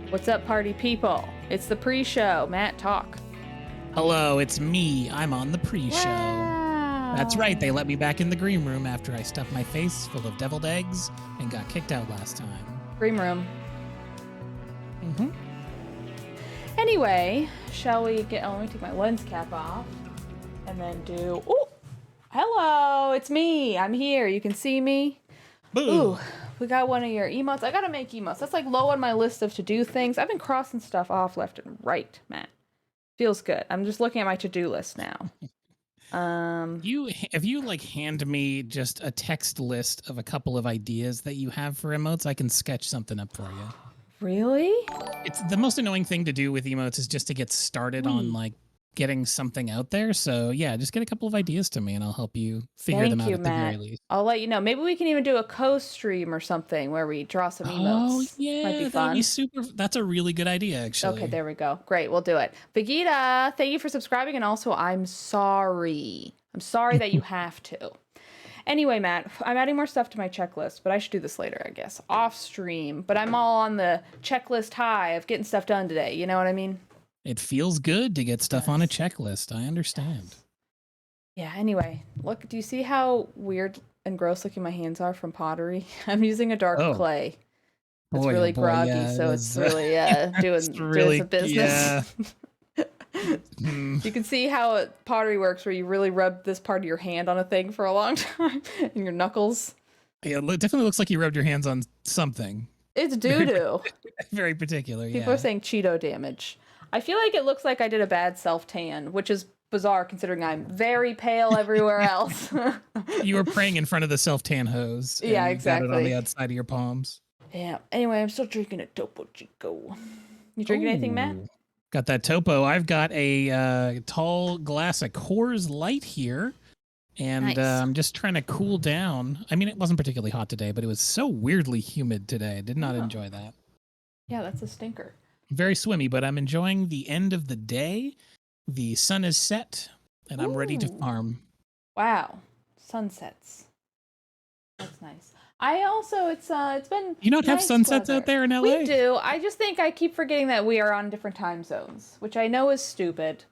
What's up, party people? It's the pre-show. Matt, talk. Hello, it's me. I'm on the pre-show. Wow. That's right, they let me back in the green room after I stuffed my face full of deviled eggs and got kicked out last time. Green room. Mm-hmm. Anyway, shall we get... Oh, let me take my lens cap off. And then do... Oh! Hello! It's me! I'm here. You can see me. Boo! Ooh, we got one of your emotes. I gotta make emotes. That's like low on my list of to-do things. I've been crossing stuff off left and right, Matt. Feels good. I'm just looking at my to-do list now. If you like hand me just a text list of a couple of ideas that you have for emotes, I can sketch something up for you. Really? It's the most annoying thing to do with emotes is just to get started on like getting something out there. So yeah, just get a couple of ideas to me and I'll help you figure them out at the very least. I'll let you know. Maybe we can even do a co-stream or something where we draw some emotes. Oh yeah, might be fun. that'd be super. That's a really good idea, actually. Okay, there we go. Great, we'll do it. Vegeta, thank you for subscribing, and also I'm sorry. I'm sorry that you have to. Anyway, Matt, I'm adding more stuff to my checklist, but I should do this later, I guess. Off stream, but I'm all on the checklist high of getting stuff done today. You know what I mean? It feels good to get stuff on a checklist. I understand. Yeah, anyway, look, do you see how weird and gross looking my hands are from pottery? I'm using a dark clay. It's really groggy, yeah, so it's really doing some business. Yeah. You can see how pottery works, where you really rub this part of your hand on a thing for a long time, and your knuckles. Yeah, it definitely looks like you rubbed your hands on something. It's doo-doo. Very particular, yeah. People are saying Cheeto damage. I feel like it looks like I did a bad self-tan, which is bizarre considering I'm very pale everywhere else. You were praying in front of the self-tan hose. Yeah, exactly. Got it on the outside of your palms. Yeah. Anyway, I'm still drinking a Topo Chico. You drinking anything, Matt? Got that Topo. I've got a tall glass of Coors Light here. And nice. I'm just trying to cool down. I mean, it wasn't particularly hot today, but it was so weirdly humid today. I did not enjoy that. Yeah, that's a stinker. Very swimmy, but I'm enjoying the end of the day. The sun is set, and I'm ready to farm. Wow. Sunsets. That's nice. I also, it's been You don't have sunsets weather out there in LA? We do. I just think I keep forgetting that we are on different time zones, which I know is stupid,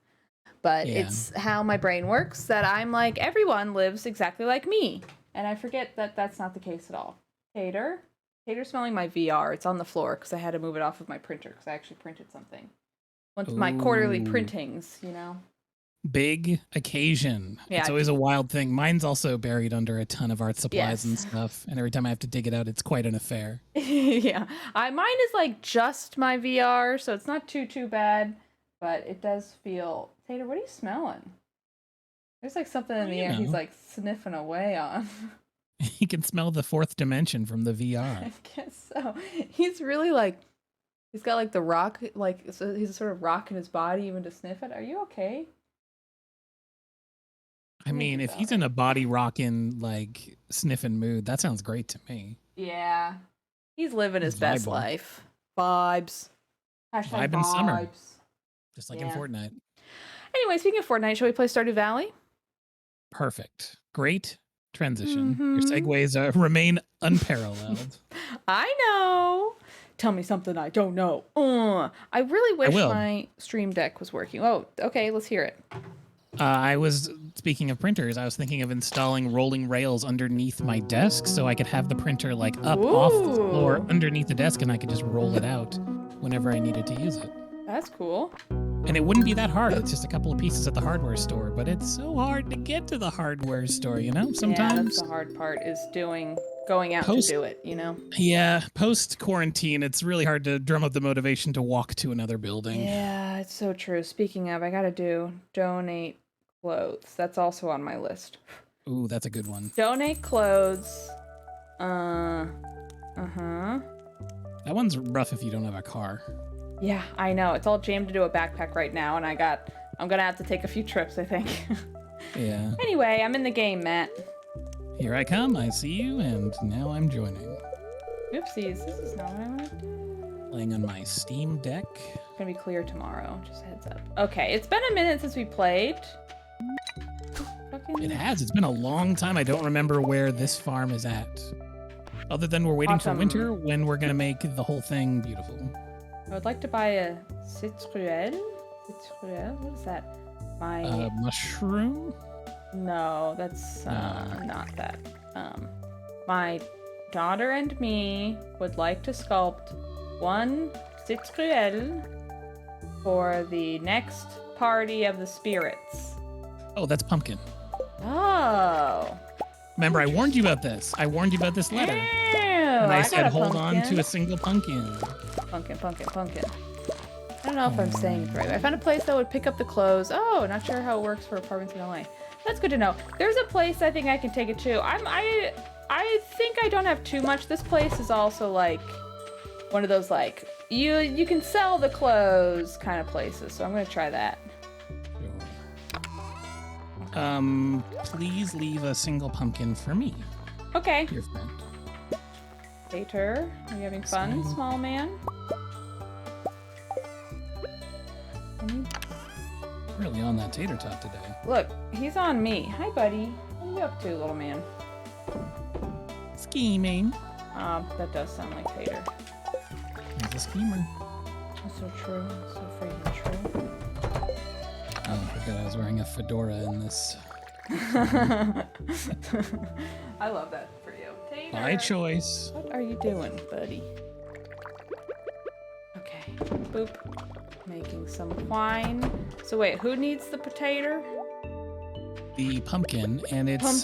but it's how my brain works, that I'm like, everyone lives exactly like me. And I forget that that's not the case at all. Tater's smelling my VR. It's on the floor because I had to move it off of my printer because I actually printed something. My quarterly printings, you know. Big occasion. Yeah, it's always a wild thing. Mine's also buried under a ton of art supplies and stuff. And every time I have to dig it out, it's quite an affair. Yeah. Mine is like just my VR, so it's not too bad. But it does feel... Tater, what are you smelling? There's like something in the air he's like sniffing away on. He can smell the fourth dimension from the VR. I guess so. He's really like... He's got like the rock, like so he's sort of rocking his body even to sniff it. Are you okay? I mean, if he's in a body rocking, like sniffing mood, that sounds great to me. Yeah. He's living his best life. Vibes. Hashtag vibe in summer. Just like in Fortnite. Anyway, speaking of Fortnite, shall we play Stardew Valley? Perfect. Great transition. Your segues remain unparalleled. I know. Tell me something I don't know. I really wish my Stream Deck was working. Oh, okay, let's hear it. Speaking of printers, I was thinking of installing rolling rails underneath my desk so I could have the printer like up off the floor underneath the desk and I could just roll it out whenever I needed to use it. That's cool. And it wouldn't be that hard. It's just a couple of pieces at the hardware store, but it's so hard to get to the hardware store, you know? Sometimes. Yeah, that's the hard part is going out to do it, you know? Yeah, post-quarantine, it's really hard to drum up the motivation to walk to another building. Yeah, it's so true. Speaking of, I gotta donate clothes. That's also on my list. Ooh, that's a good one. Donate clothes. That one's rough if you don't have a car. Yeah, I know. It's all jammed into a backpack right now, and I'm gonna have to take a few trips, I think. Yeah. Anyway, I'm in the game, Matt. Here I come. I see you, and now I'm joining. Oopsies. This is not what I want to do. Playing on my Steam Deck. It's gonna be clear tomorrow. Just a heads up. Okay, it's been a minute since we played. It has. It's been a long time. I don't remember where this farm is at. Other than we're waiting for winter when we're going to make the whole thing beautiful. I would like to buy a citruelle. Citruelle? What is that? My mushroom? No, that's not that. My daughter and me would like to sculpt one citruelle for the next party of the spirits. Oh, that's pumpkin. Oh. Remember, I warned you about this. I warned you about this letter. Ew, And I said, hold pumpkin. on to a single pumpkin. Pumpkin. I don't know if I'm saying it the right way. I found a place that would pick up the clothes. Oh, not sure how it works for apartments in LA. That's good to know. There's a place I think I can take it to. I think I don't have too much. This place is also like one of those like you can sell the clothes kind of places. So I'm gonna try that. Sure. Please leave a single pumpkin for me. Okay. Your friend. Peter, are you having fun, small man? Really on that tater tot today. Look, he's on me. Hi, buddy. What are you up to, little man? Scheming. That does sound like Peter. He's a schemer. That's so true. So freaking true. Oh, I forgot I was wearing a fedora in this. I love that for you. Tater. By choice. What are you doing, buddy? Okay. Boop. Making some wine. So wait, who needs the potato? The pumpkin, and it's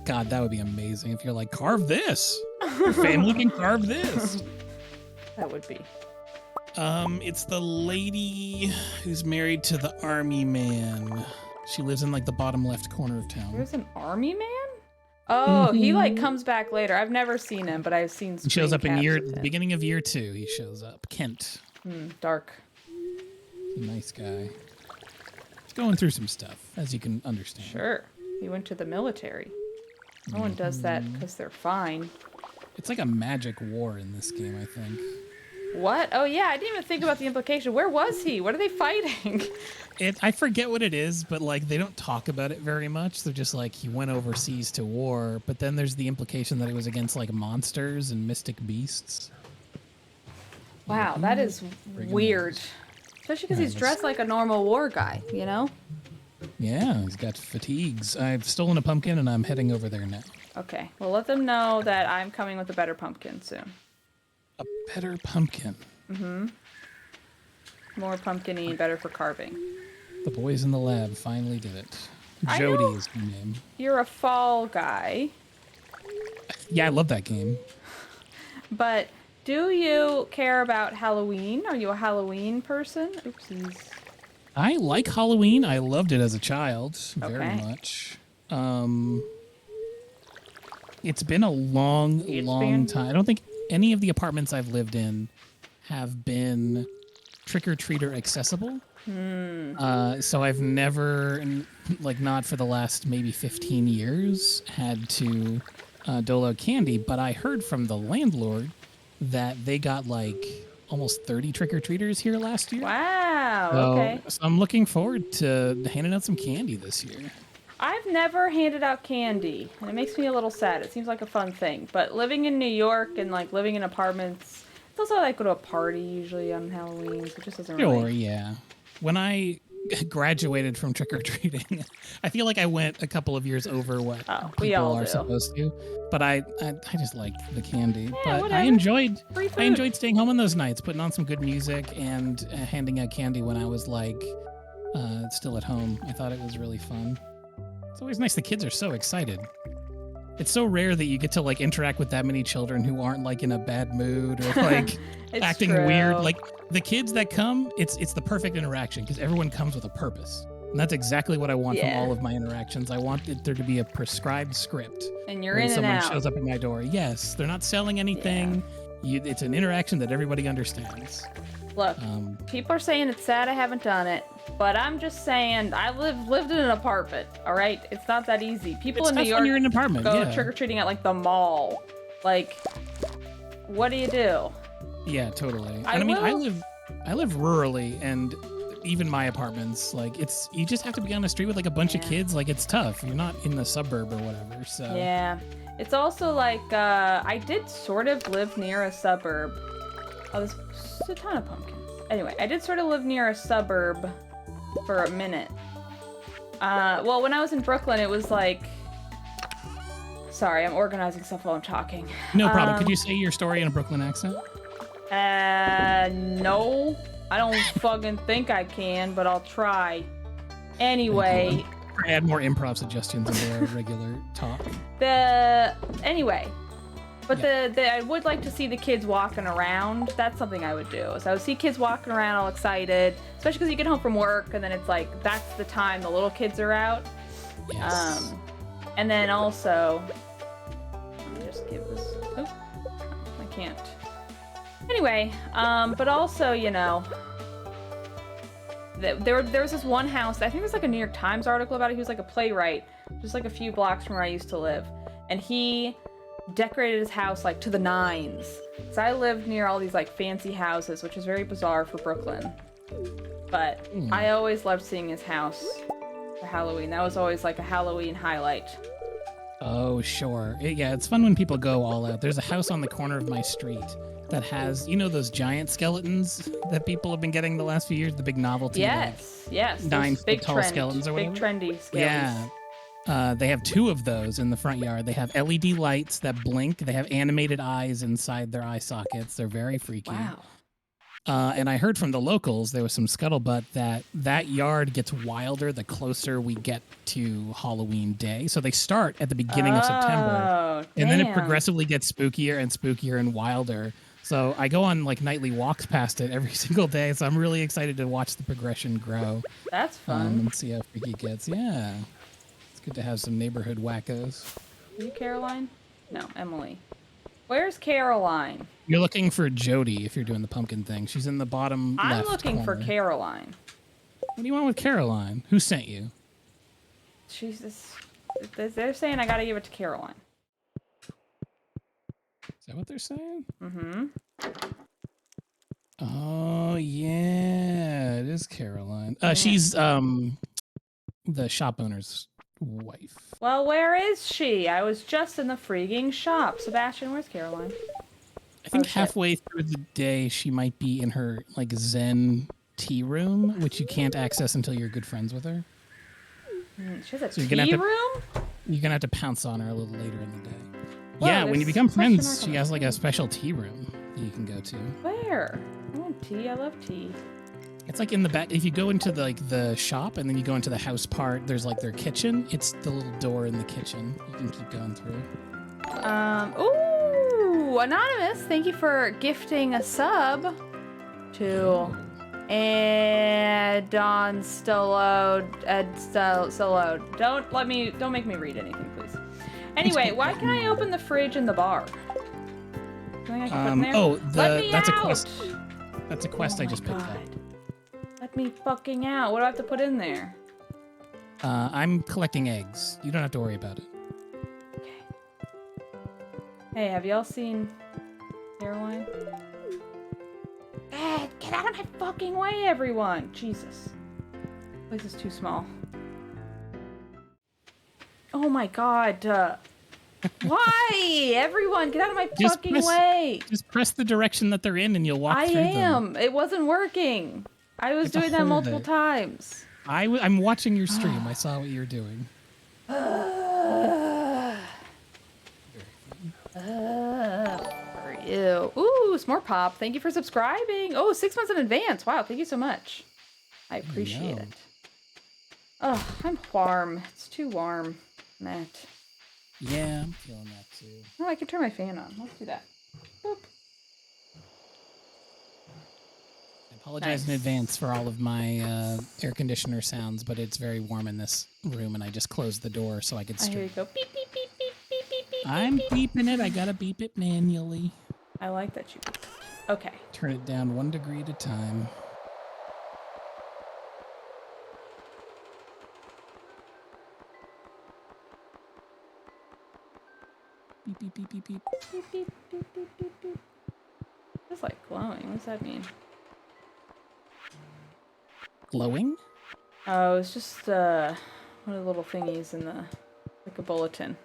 God, that would be amazing if you're like, carve this. Your family can carve this. That would be. It's the lady who's married to the army man. She lives in like the bottom left corner of town. There's an army man? Oh, he like comes back later. I've never seen him, but I've seen. He shows up in the beginning of year 2. He shows up. Kent. Dark. He's a nice guy. He's going through some stuff, as you can understand. Sure. He went to the military. No one does that because they're fine. It's like a magic war in this game, I think. What? Oh yeah, I didn't even think about the implication. Where was he? What are they fighting? I forget what it is, but like they don't talk about it very much. They're just like he went overseas to war, but then there's the implication that it was against like monsters and mystic beasts. Wow, that is weird. Especially because he's dressed like a normal war guy, you know? Yeah, he's got fatigues. I've stolen a pumpkin and I'm heading over there now. Okay, well let them know that I'm coming with a better pumpkin soon. A better pumpkin. More pumpkin-y and better for carving. The boys in the lab finally did it. Jody is her name. You're a fall guy. Yeah, I love that game. But do you care about Halloween? Are you a Halloween person? Oopsies. I like Halloween. I loved it as a child very much. It's been a long time. I don't think any of the apartments I've lived in have been trick-or-treater accessible. So I've never, like not for the last maybe 15 years, had to dole out candy. But I heard from the landlord that they got like almost 30 trick-or-treaters here last year. Wow, okay. So I'm looking forward to handing out some candy this year. I've never handed out candy, and it makes me a little sad. It seems like a fun thing. But living in New York and like living in apartments, it's also like go to a party usually on Halloween, so it just doesn't really... Sure, yeah. When I graduated from trick-or-treating, I feel like I went a couple of years over what people are supposed to. But I just liked the candy. Yeah, but whatever. I enjoyed staying home on those nights, putting on some good music and handing out candy when I was like still at home. I thought it was really fun. It's always nice. The kids are so excited. It's so rare that you get to like interact with that many children who aren't like in a bad mood or like acting weird. Like the kids that come, it's the perfect interaction because everyone comes with a purpose. And that's exactly what I want from all of my interactions. I want there to be a prescribed script. And you're when in and someone out. shows up at my door. Yes, they're not selling anything. It's an interaction that everybody understands. Look, people are saying it's sad I haven't done it, but I'm just saying I lived in an apartment. All right, it's not that easy. People in New York when you're in an apartment, go trick or treating at like the mall. Like, what do you do? Yeah, totally. I live rurally, and even my apartments, like you just have to be on the street with like a bunch of kids. Like it's tough. You're not in the suburb or whatever. So yeah, it's also like I did sort of live near a suburb. Oh, there's a ton of pumpkins. Anyway, I did sort of live near a suburb for a minute. Well, when I was in Brooklyn, it was like... Sorry, I'm organizing stuff while I'm talking. No problem. Could you say your story in a Brooklyn accent? No. I don't fucking think I can, but I'll try. Anyway... Add more improv suggestions into our regular talk. Anyway... But I would like to see the kids walking around. That's something I would do. So I would see kids walking around all excited, especially because you get home from work and then it's like, that's the time the little kids are out. Yes. And then also, let me just give this, oh, I can't. Anyway, but also, you know, there was this one house, I think there's like a New York Times article about it. He was like a playwright, just like a few blocks from where I used to live. And he decorated his house like to the nines. So I lived near all these like fancy houses, which is very bizarre for Brooklyn. But I always loved seeing his house for Halloween. That was always like a Halloween highlight. Oh, sure. Yeah, it's fun when people go all out. There's a house on the corner of my street that has, you know, those giant skeletons that people have been getting the last few years, the big novelty. Yes, yes. 9 foot tall skeletons or whatever. Big trendy skeletons. Yeah. They have 2 of those in the front yard. They have LED lights that blink. They have animated eyes inside their eye sockets. They're very freaky. Wow. And I heard from the locals, there was some scuttlebutt that yard gets wilder the closer we get to Halloween Day. So they start at the beginning of September. And then it progressively gets spookier and spookier and wilder. So I go on like nightly walks past it every single day. So I'm really excited to watch the progression grow. That's fun. And see how freaky it gets. Yeah. Good to have some neighborhood wackos. Are you Caroline? No, Emily. Where's Caroline? You're looking for Jody if you're doing the pumpkin thing. She's in the bottom left I'm looking corner. for Caroline. What do you want with Caroline? Who sent you? She's this... They're saying I gotta give it to Caroline. Is that what they're saying? Mm-hmm. Oh, yeah. It is Caroline. She's the shop owner's wife. Well, where is she? I was just in the freaking shop. Sebastian, where's Caroline? I think halfway through the day she might be in her like Zen tea room, which you can't access until you're good friends with her. She has a tea room? You're gonna have to pounce on her a little later in the day. Whoa, yeah, when you become friends, she has like a special tea room that you can go to. Where? I want tea. I love tea. It's like in the back. If you go into the shop and then you go into the house part, there's like their kitchen. It's the little door in the kitchen. You can keep going through. Ooh, Anonymous, thank you for gifting a sub to Don Stallode. Don't make me read anything, please. Anyway, why can't I open the fridge in the bar? Something I can put in there? That's a quest. That's a quest I just picked up. Let me fucking out. What do I have to put in there? I'm collecting eggs. You don't have to worry about it. Okay. Hey, have y'all seen Caroline? Get out of my fucking way, everyone! Jesus. This place is too small. Oh my god. Why? Everyone, get out of my fucking way! Just press the direction that they're in and you'll walk through them. I am. It wasn't working. I was doing that multiple times. I'm watching your stream. I saw what you were doing. For you. Ooh, some more pop. Thank you for subscribing. Oh, 6 months in advance. Wow, thank you so much. I appreciate it. Oh, I'm warm. It's too warm, Matt. Yeah, I'm feeling that too. Oh, I can turn my fan on. Let's do that. Boop. I apologize in advance for all of my air conditioner sounds, but it's very warm in this room, and I just closed the door so I could stream. Here you go. Beep, beep, beep, beep, beep, beep, beep. I'm beeping it. I gotta beep it manually. I like that you beep it. Okay. Turn it down 1 degree at a time. Beep, beep, beep, beep, beep. Beep, beep, beep, beep, beep, beep. It's like glowing. What does that mean? Glowing? Oh, it's just one of the little thingies in the, like a bulletin.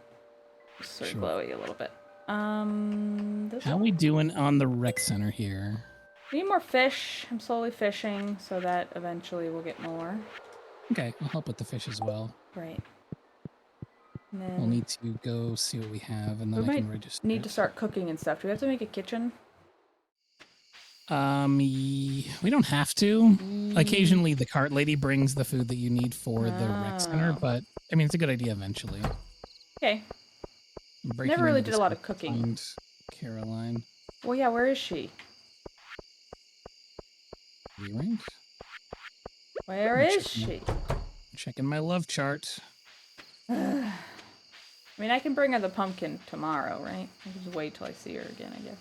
Just sort of glowy a little bit. How we doing on the rec center here? We need more fish. I'm slowly fishing so that eventually we'll get more. Okay, I'll help with the fish as well. Great. And then We'll need to go see what we have, and we then I might can register need it. to start cooking and stuff. Do we have to make a kitchen? We don't have to. Occasionally, the cart lady brings the food that you need for the rec center, Oh. but I mean, it's a good idea eventually. Okay. I'm breaking Never really into did this a lot of to cooking. find Caroline. Well, yeah, where is she? Right? Where is she? Checking my love chart. I mean, I can bring her the pumpkin tomorrow, right? I can just wait till I see her again, I guess.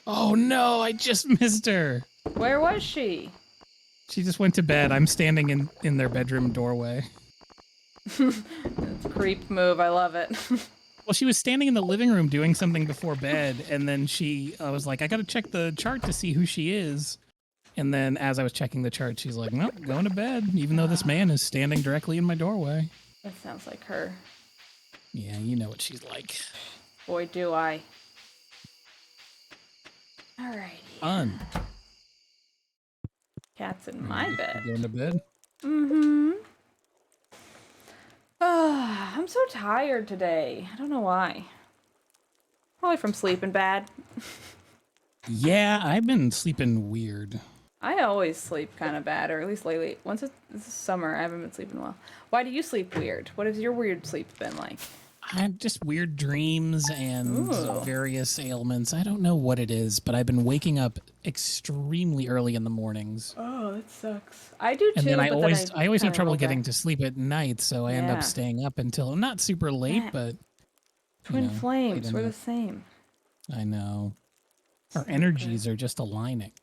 Oh no, I just missed her. Where was she? She just went to bed. I'm standing in their bedroom doorway. It's a creep move. I love it. Well, she was standing in the living room doing something before bed, and then I was like, I gotta check the chart to see who she is. And then as I was checking the chart, she's like, nope, going to bed, even though this man is standing directly in my doorway. That sounds like her. Yeah, you know what she's like. Boy, do I. Alrighty. Fun. Cat's in my bed. Going to bed? Mm-hmm. I'm so tired today. I don't know why. Probably from sleeping bad. Yeah, I've been sleeping weird. I always sleep kind of bad, or at least lately. Once it's summer, I haven't been sleeping well. Why do you sleep weird? What has your weird sleep been like? I have just weird dreams and Ooh. various ailments. I don't know what it is, but I've been waking up extremely early in the mornings. Oh, that sucks. I do too. And then I always have kinda trouble go getting back. to sleep at night, so I end Yeah. up staying up until not super late, Yeah. but Twin late flames. We're the enough. same. I know. Our So energies good. are just aligning.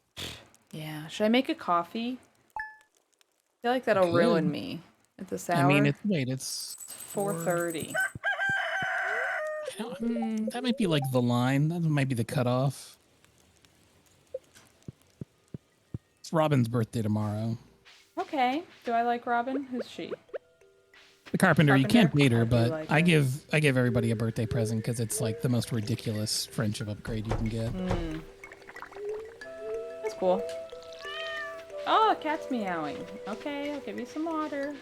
Yeah. Should I make a coffee? I feel like that'll ruin me at this hour. I mean, it's 4:30. that might be like the line. That might be the cutoff. It's Robin's birthday tomorrow. Okay. Do I like Robin? Who's she? The carpenter. You can't Carpenter? date her, I do but like I her. give everybody a birthday present because it's like the most ridiculous friendship upgrade you can get. That's cool. Oh, a cat's meowing. Okay, I'll give you some water.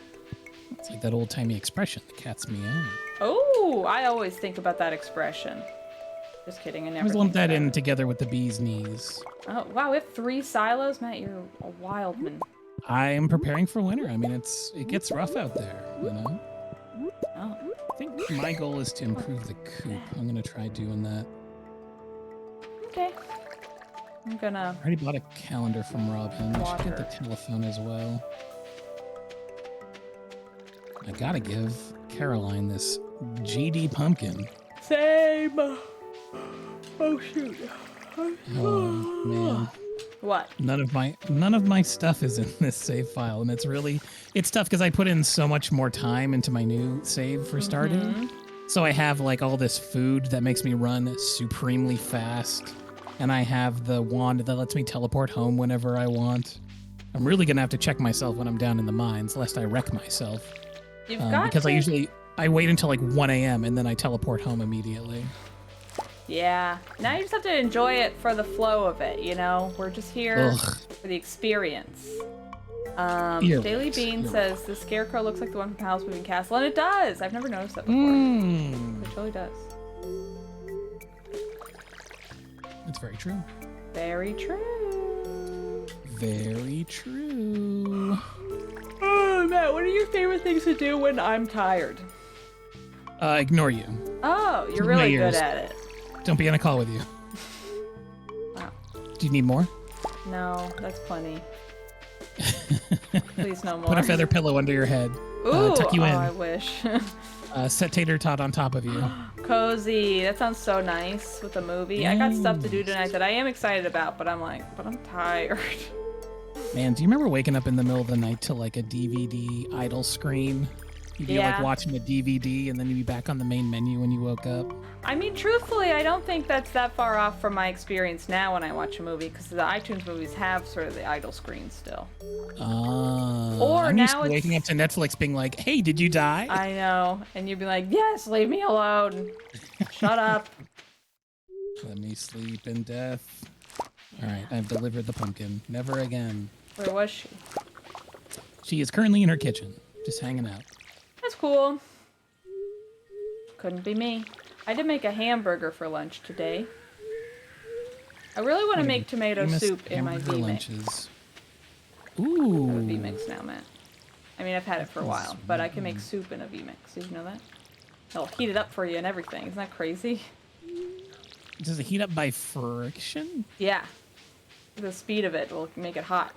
It's like that old timey expression, the cat's meow. Oh, I always think about that expression. Just kidding, I I never always lump think that about in it. together with the bee's knees. Oh, wow, we have 3 silos? Matt, you're a wild man. I am preparing for winter. I mean, it gets rough out there, you know? Oh, I think my goal is to improve the coop. I'm going to try doing that. okay. I'm gonna... I already bought a calendar from Robin. I should get the Water. telephone as well. I gotta give Caroline this GD pumpkin. Same! Oh, shoot. Oh, man. What? None of my stuff is in this save file, and it's tough because I put in so much more time into my new save for Stardew. So I have like all this food that makes me run supremely fast, and I have the wand that lets me teleport home whenever I want. I'm really gonna have to check myself when I'm down in the mines, lest I wreck myself. You've got Because to... I wait until like 1 a.m. and then I teleport home immediately. Yeah. Now you just have to enjoy it for the flow of it, you know? We're just here Ugh. for the experience. You're Daily right. Bean You're says the scarecrow looks like the one from Howl's Moving Castle, and it does. I've never noticed that before. Mm. It totally does. It's very true. Very true. Very true. Oh, Matt, what are your favorite things to do when I'm tired? Ignore you. Oh, you're My really ears. good at it. Don't be on a call with you. Wow. Do you need more? No, that's plenty. Please no more. Put a feather pillow under your head. Ooh, Tuck you in. I wish. Set tater tot on top of you. Cozy. That sounds so nice with the movie. I got stuff to do tonight that I am excited about, but I'm tired. Man, do you remember waking up in the middle of the night to like a DVD idle screen? You'd be like Yeah. watching a DVD and then you'd be back on the main menu when you woke up. I mean, truthfully, I don't think that's that far off from my experience now when I watch a movie, because the iTunes movies have sort of the idle screen still. Or I'm used now to waking up to Netflix being like, hey, did you die? I know, and you'd be like, yes, leave me alone. Shut up. Let me sleep in death. All right, I've delivered the pumpkin. Never again. Where was she? She is currently in her kitchen, just hanging out. That's cool. Couldn't be me. I did make a hamburger for lunch today. I really want to make tomato soup in my V-Mix. Lunches. Ooh. I have a V-Mix now, Matt. I mean, I've had it for a while, but I can make soup in a V-Mix. Did you know that? It'll heat it up for you and everything. Isn't that crazy? Does it heat up by friction? Yeah. The speed of it will make it hot.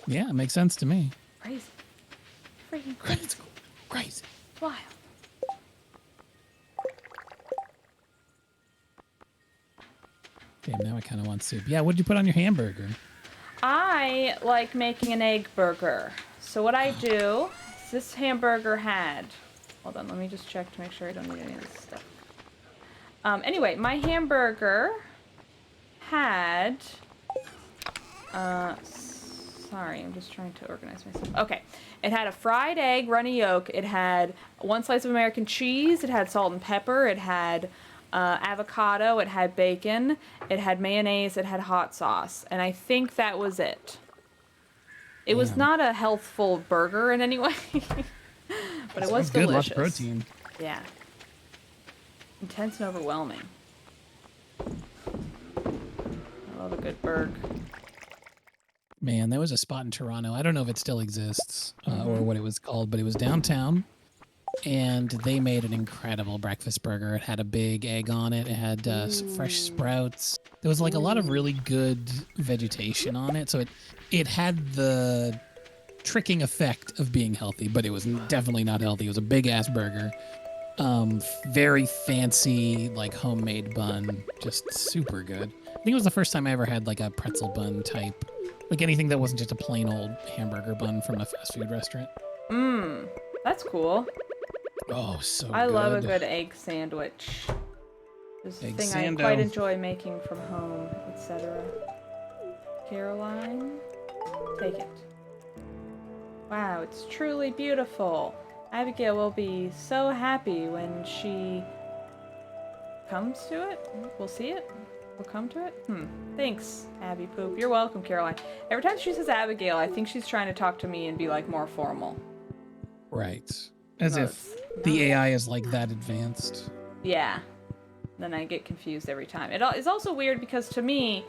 Yeah, it makes sense to me. Crazy. Freaking crazy. Crazy. Wild. Damn, now I kind of want soup. Yeah, what did you put on your hamburger? I like making an egg burger. So what I do is this hamburger had... Hold on, let me just check to make sure I don't need any of this stuff. Anyway, my hamburger had... sorry, I'm just trying to organize myself. Okay. It had a fried egg, runny yolk. It had one slice of American cheese. It had salt and pepper. It had avocado. It had bacon. It had mayonnaise. It had hot sauce. And I think that was it. It was not a healthful burger in any way. But it was delicious. Good, lots of protein. Yeah. Intense and overwhelming. I love a good burger. Man, there was a spot in Toronto. I don't know if it still exists or what it was called, but it was downtown. And they made an incredible breakfast burger. It had a big egg on it. It had fresh sprouts. There was like a lot of really good vegetation on it. So it had the tricking effect of being healthy, but it was definitely not healthy. It was a big ass burger. Very fancy, like homemade bun. Just super good. I think it was the first time I ever had like a pretzel bun type. Like anything that wasn't just a plain old hamburger bun from a fast food restaurant. That's cool. Oh, so good. I love a good egg sandwich. This is a thing I quite enjoy making from home, etc. Caroline, take it. Wow, it's truly beautiful. Abigail will be so happy when she comes to it. We'll see it. We'll come to it. Thanks, Abby Poop. You're welcome, Caroline. Every time she says Abigail, I think she's trying to talk to me and be like more formal. Right. As if the AI is like that advanced. Yeah. Then I get confused every time. It is also weird because to me,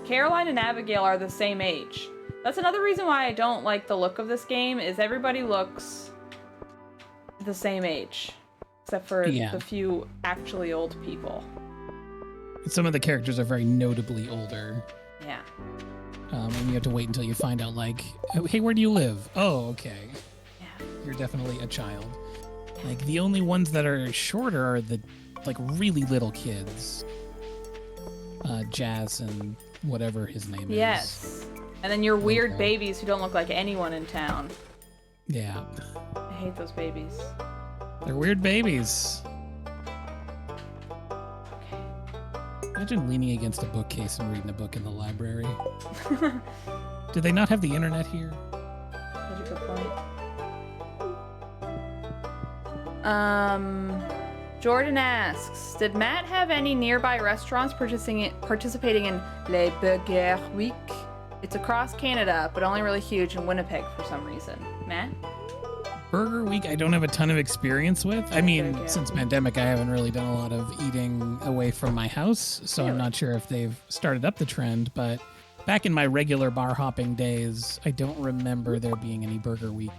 Caroline and Abigail are the same age. That's another reason why I don't like the look of this game, is everybody looks the same age. Except for the few actually old people. Some of the characters are very notably older. Yeah. And you have to wait until you find out, like, hey, where do you live? Oh, okay. Yeah. You're definitely a child. Like, the only ones that are shorter are the, like, really little kids. Jazz and whatever his name is. Yes. And then your weird babies who don't look like anyone in town. Yeah. I hate those babies. They're weird babies. Imagine leaning against a bookcase and reading a book in the library. Do they not have the internet here? That's a good point. Jordan asks, did Matt have any nearby restaurants participating in Les Burger Week? It's across Canada, but only really huge in Winnipeg for some reason. Matt? Burger Week, I don't have a ton of experience with. I mean, since pandemic, I haven't really done a lot of eating away from my house, so I'm not sure if they've started up the trend, but back in my regular bar hopping days, I don't remember there being any Burger Week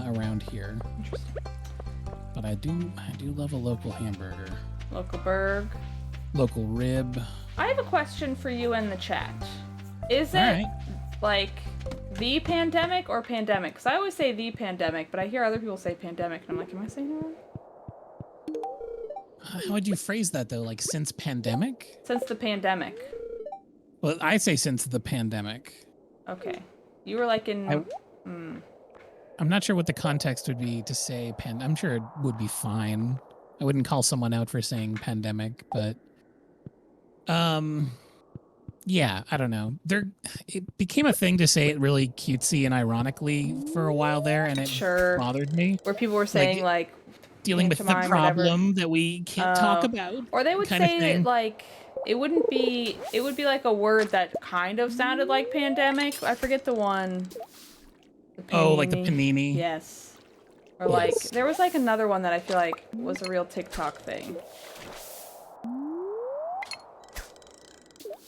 around here. Interesting. But I do love a local hamburger. Local burg. Local rib. I have a question for you in the chat. Is it like the pandemic or pandemic? Because I always say the pandemic, but I hear other people say pandemic, and I'm like, am I saying it wrong? How would you phrase that, though? Like, since pandemic? Since the pandemic. Well, I say since the pandemic. Okay. You were like in... I'm not sure what the context would be to say I'm sure it would be fine. I wouldn't call someone out for saying pandemic, but... yeah, I don't know. It became a thing to say it really cutesy and ironically for a while there, and it bothered me. Where people were saying, like dealing with the problem that we can't talk about. Or they would say, like, it wouldn't be, it would be like a word that kind of sounded like pandemic. I forget the one. The Oh, like the panini? Yes. Or Yes. like, there was like another one that I feel like was a real TikTok thing.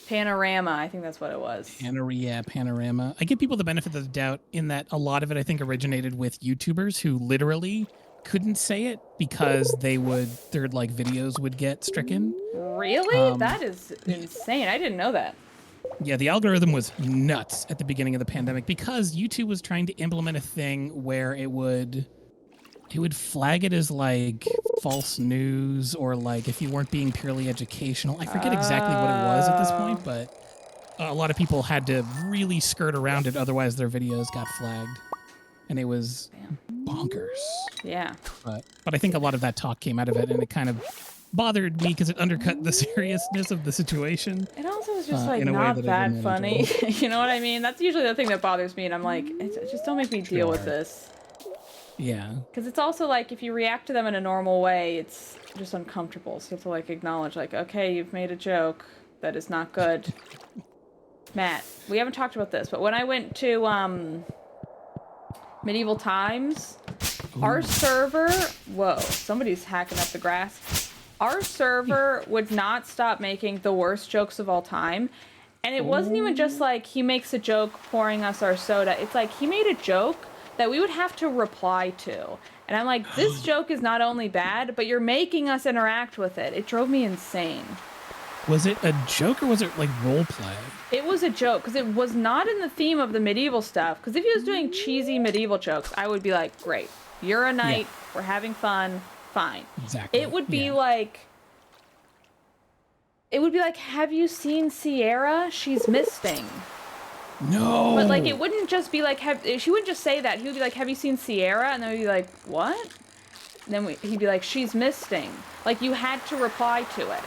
Panorama, I think that's what it was. Panorama. I give people the benefit of the doubt in that a lot of it, I think, originated with YouTubers who literally couldn't say it because their like videos would get stricken. Really? That is insane. I didn't know that. Yeah, the algorithm was nuts at the beginning of the pandemic because YouTube was trying to implement a thing where it would flag it as like false news or like if you weren't being purely educational. I forget exactly what it was at this point, but a lot of people had to really skirt around it, otherwise their videos got flagged, and it was bonkers. Yeah. But I think a lot of that talk came out of it, and it kind of bothered me because it undercut the seriousness of the situation. It also was just like in a way not that didn't funny. enjoy. You know what I mean? That's usually the thing that bothers me, and I'm like, just don't make me deal with Sure. this. Yeah. Because it's also like if you react to them in a normal way, it's just uncomfortable. So you have to like acknowledge, like, okay, you've made a joke that is not good. Matt, we haven't talked about this, but when I went to Medieval Times, our server, whoa, somebody's hacking up the grass. Our server would not stop making the worst jokes of all time. And it wasn't even just like he makes a joke pouring us our soda. It's like he made a joke that we would have to reply to. And I'm like, this joke is not only bad, but you're making us interact with it. It drove me insane. Was it a joke or was it like role play? It was a joke because it was not in the theme of the medieval stuff. Because if he was doing cheesy medieval jokes, I would be like, great, you're a knight, we're having fun, fine. Exactly. It would be like, have you seen Sierra? She's misting. No. But like, it wouldn't just be like, she wouldn't just say that. He would be like, have you seen Sierra? And then we'd be like, what? And then he'd be like, she's misting. Like, you had to reply to it.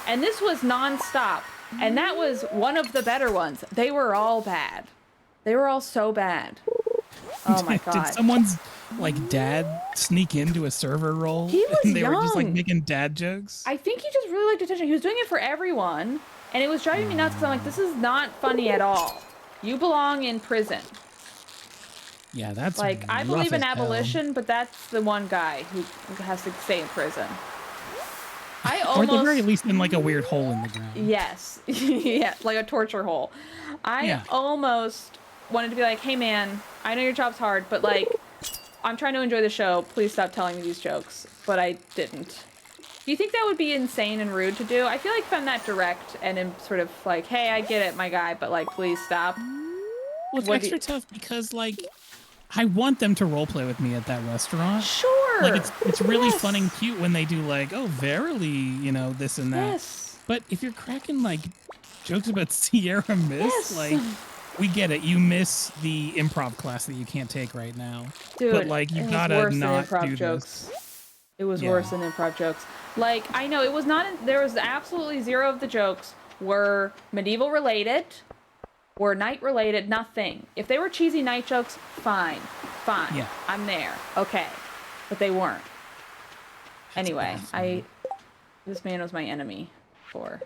And this was nonstop. And that was one of the better ones. They were all bad. They were all so bad. Oh my god. Did someone's like dad sneak into a server role? He was and they young. were just like making dad jokes? I think he just really liked attention. He was doing it for everyone. And it was driving me nuts because I'm like, this is not funny at all. You belong in prison. Yeah, that's like, I believe in rough as abolition, but that's the one guy who has to stay in prison. I hell. almost, or at the very least in like a weird hole in the ground. Yes. Yeah, like a torture hole. I almost wanted to be like, hey man, I know your job's hard, but like, I'm trying to enjoy the show. Please stop telling me these jokes. But I didn't. Do you think that would be insane and rude to do? I feel like if I'm that direct and I'm sort of like, hey, I get it, my guy, but like, please stop. Well, it's extra tough because like, I want them to roleplay with me at that restaurant. Sure. Like it's really fun and cute when they do like, oh, verily, you know, this and that. Yes. But if you're cracking like jokes about Sierra Miss, like we get it. You miss the improv class that you can't take right now. Dude, but like you gotta not do jokes. this. It was worse than improv jokes. Like, I know it was not, there was absolutely zero of the jokes were medieval related, were knight related, nothing. If they were cheesy knight jokes, fine. Yeah. I'm there. Okay. But they weren't. Anyway, this man was my enemy for.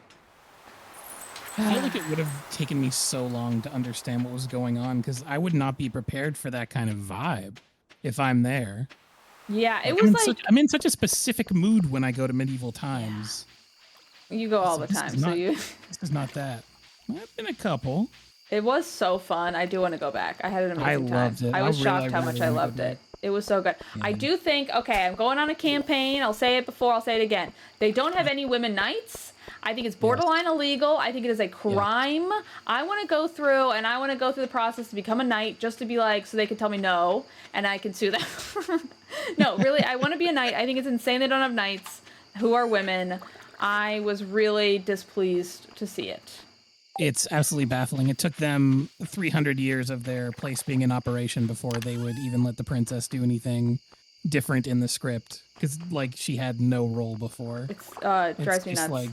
I feel like it would have taken me so long to understand what was going on because I would not be prepared for that kind of vibe if I'm there. Yeah, it was like I'm in such a specific mood when I go to medieval times. You go all the time, This is not that. I've been a couple. It was so fun. I do want to go back. I had an amazing time. I loved it. I was shocked how really much I loved it. It was so good. Yeah. I do think, okay, I'm going on a campaign. I'll say it before, I'll say it again. They don't have any women knights. I think it's borderline illegal. I think it is a crime. Yeah. I want to go through the process to become a knight just to be like, so they can tell me no and I can sue them. No, really, I want to be a knight. I think it's insane they don't have knights who are women. I was really displeased to see it. It's absolutely baffling. It took them 300 years of their place being in operation before they would even let the princess do anything different in the script. Because, like, she had no role before. It drives me nuts. Like,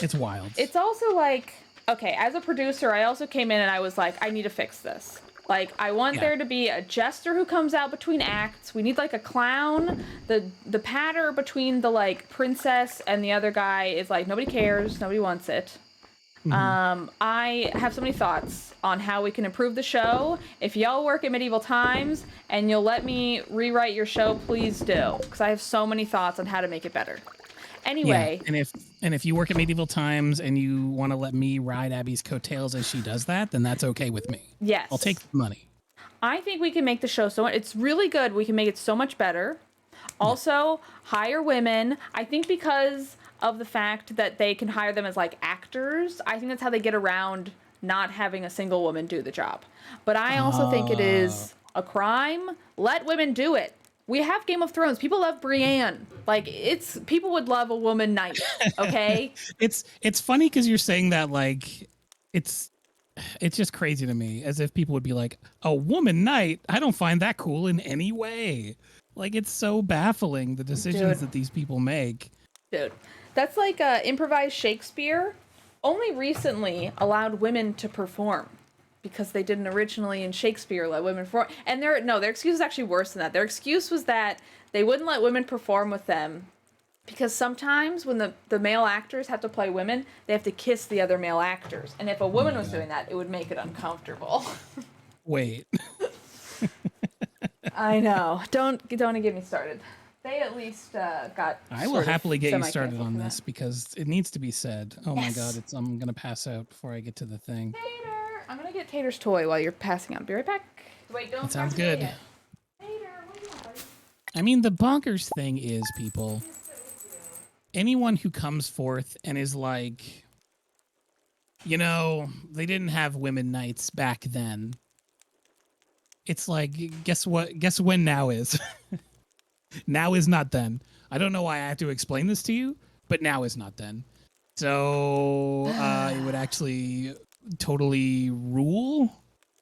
it's wild. It's also like, okay, as a producer, I also came in and I was like, I need to fix this. Like, I want there to be a jester who comes out between acts. We need like a clown. The patter between the like princess and the other guy is like nobody cares, nobody wants it. I have so many thoughts on how we can improve the show. If y'all work at Medieval Times and you'll let me rewrite your show, please do, because I have so many thoughts on how to make it better. Anyway, and if you work at Medieval Times and you want to let me ride Abby's coattails as she does that, then that's okay with me. Yes, I'll take the money. I think we can make the show so it's really good. We can make it so much better. Also, hire women. I think because of the fact that they can hire them as like actors, I think that's how they get around not having a single woman do the job. But I also think it is a crime. Let women do it. We have Game of Thrones. People love Brienne. Like, people would love a woman knight, okay? It's funny because you're saying that like it's just crazy to me, as if people would be like, a woman knight? I don't find that cool in any way. Like, it's so baffling, the decisions that these people make. Dude, that's like improvised Shakespeare only recently allowed women to perform, because they didn't originally in Shakespeare let women perform. And their excuse is actually worse than that. Their excuse was that they wouldn't let women perform with them because sometimes when the male actors have to play women, they have to kiss the other male actors. And if a woman was doing that, it would make it uncomfortable. Wait. I know. Don't get me started. They at least got. I will happily get you started on this because it needs to be said. Oh my god, I'm gonna pass out before I get to the thing. Tater, I'm gonna get Tater's toy while you're passing out. Be right back. Wait, don't. That sounds good. Tater, what do you want, buddy? I mean, the bonkers thing is, people. Anyone who comes forth and is like, you know, they didn't have women nights back then. It's like, guess what? Guess when now is. Now is not then. I don't know why I have to explain this to you, but now is not then. So it would actually totally rule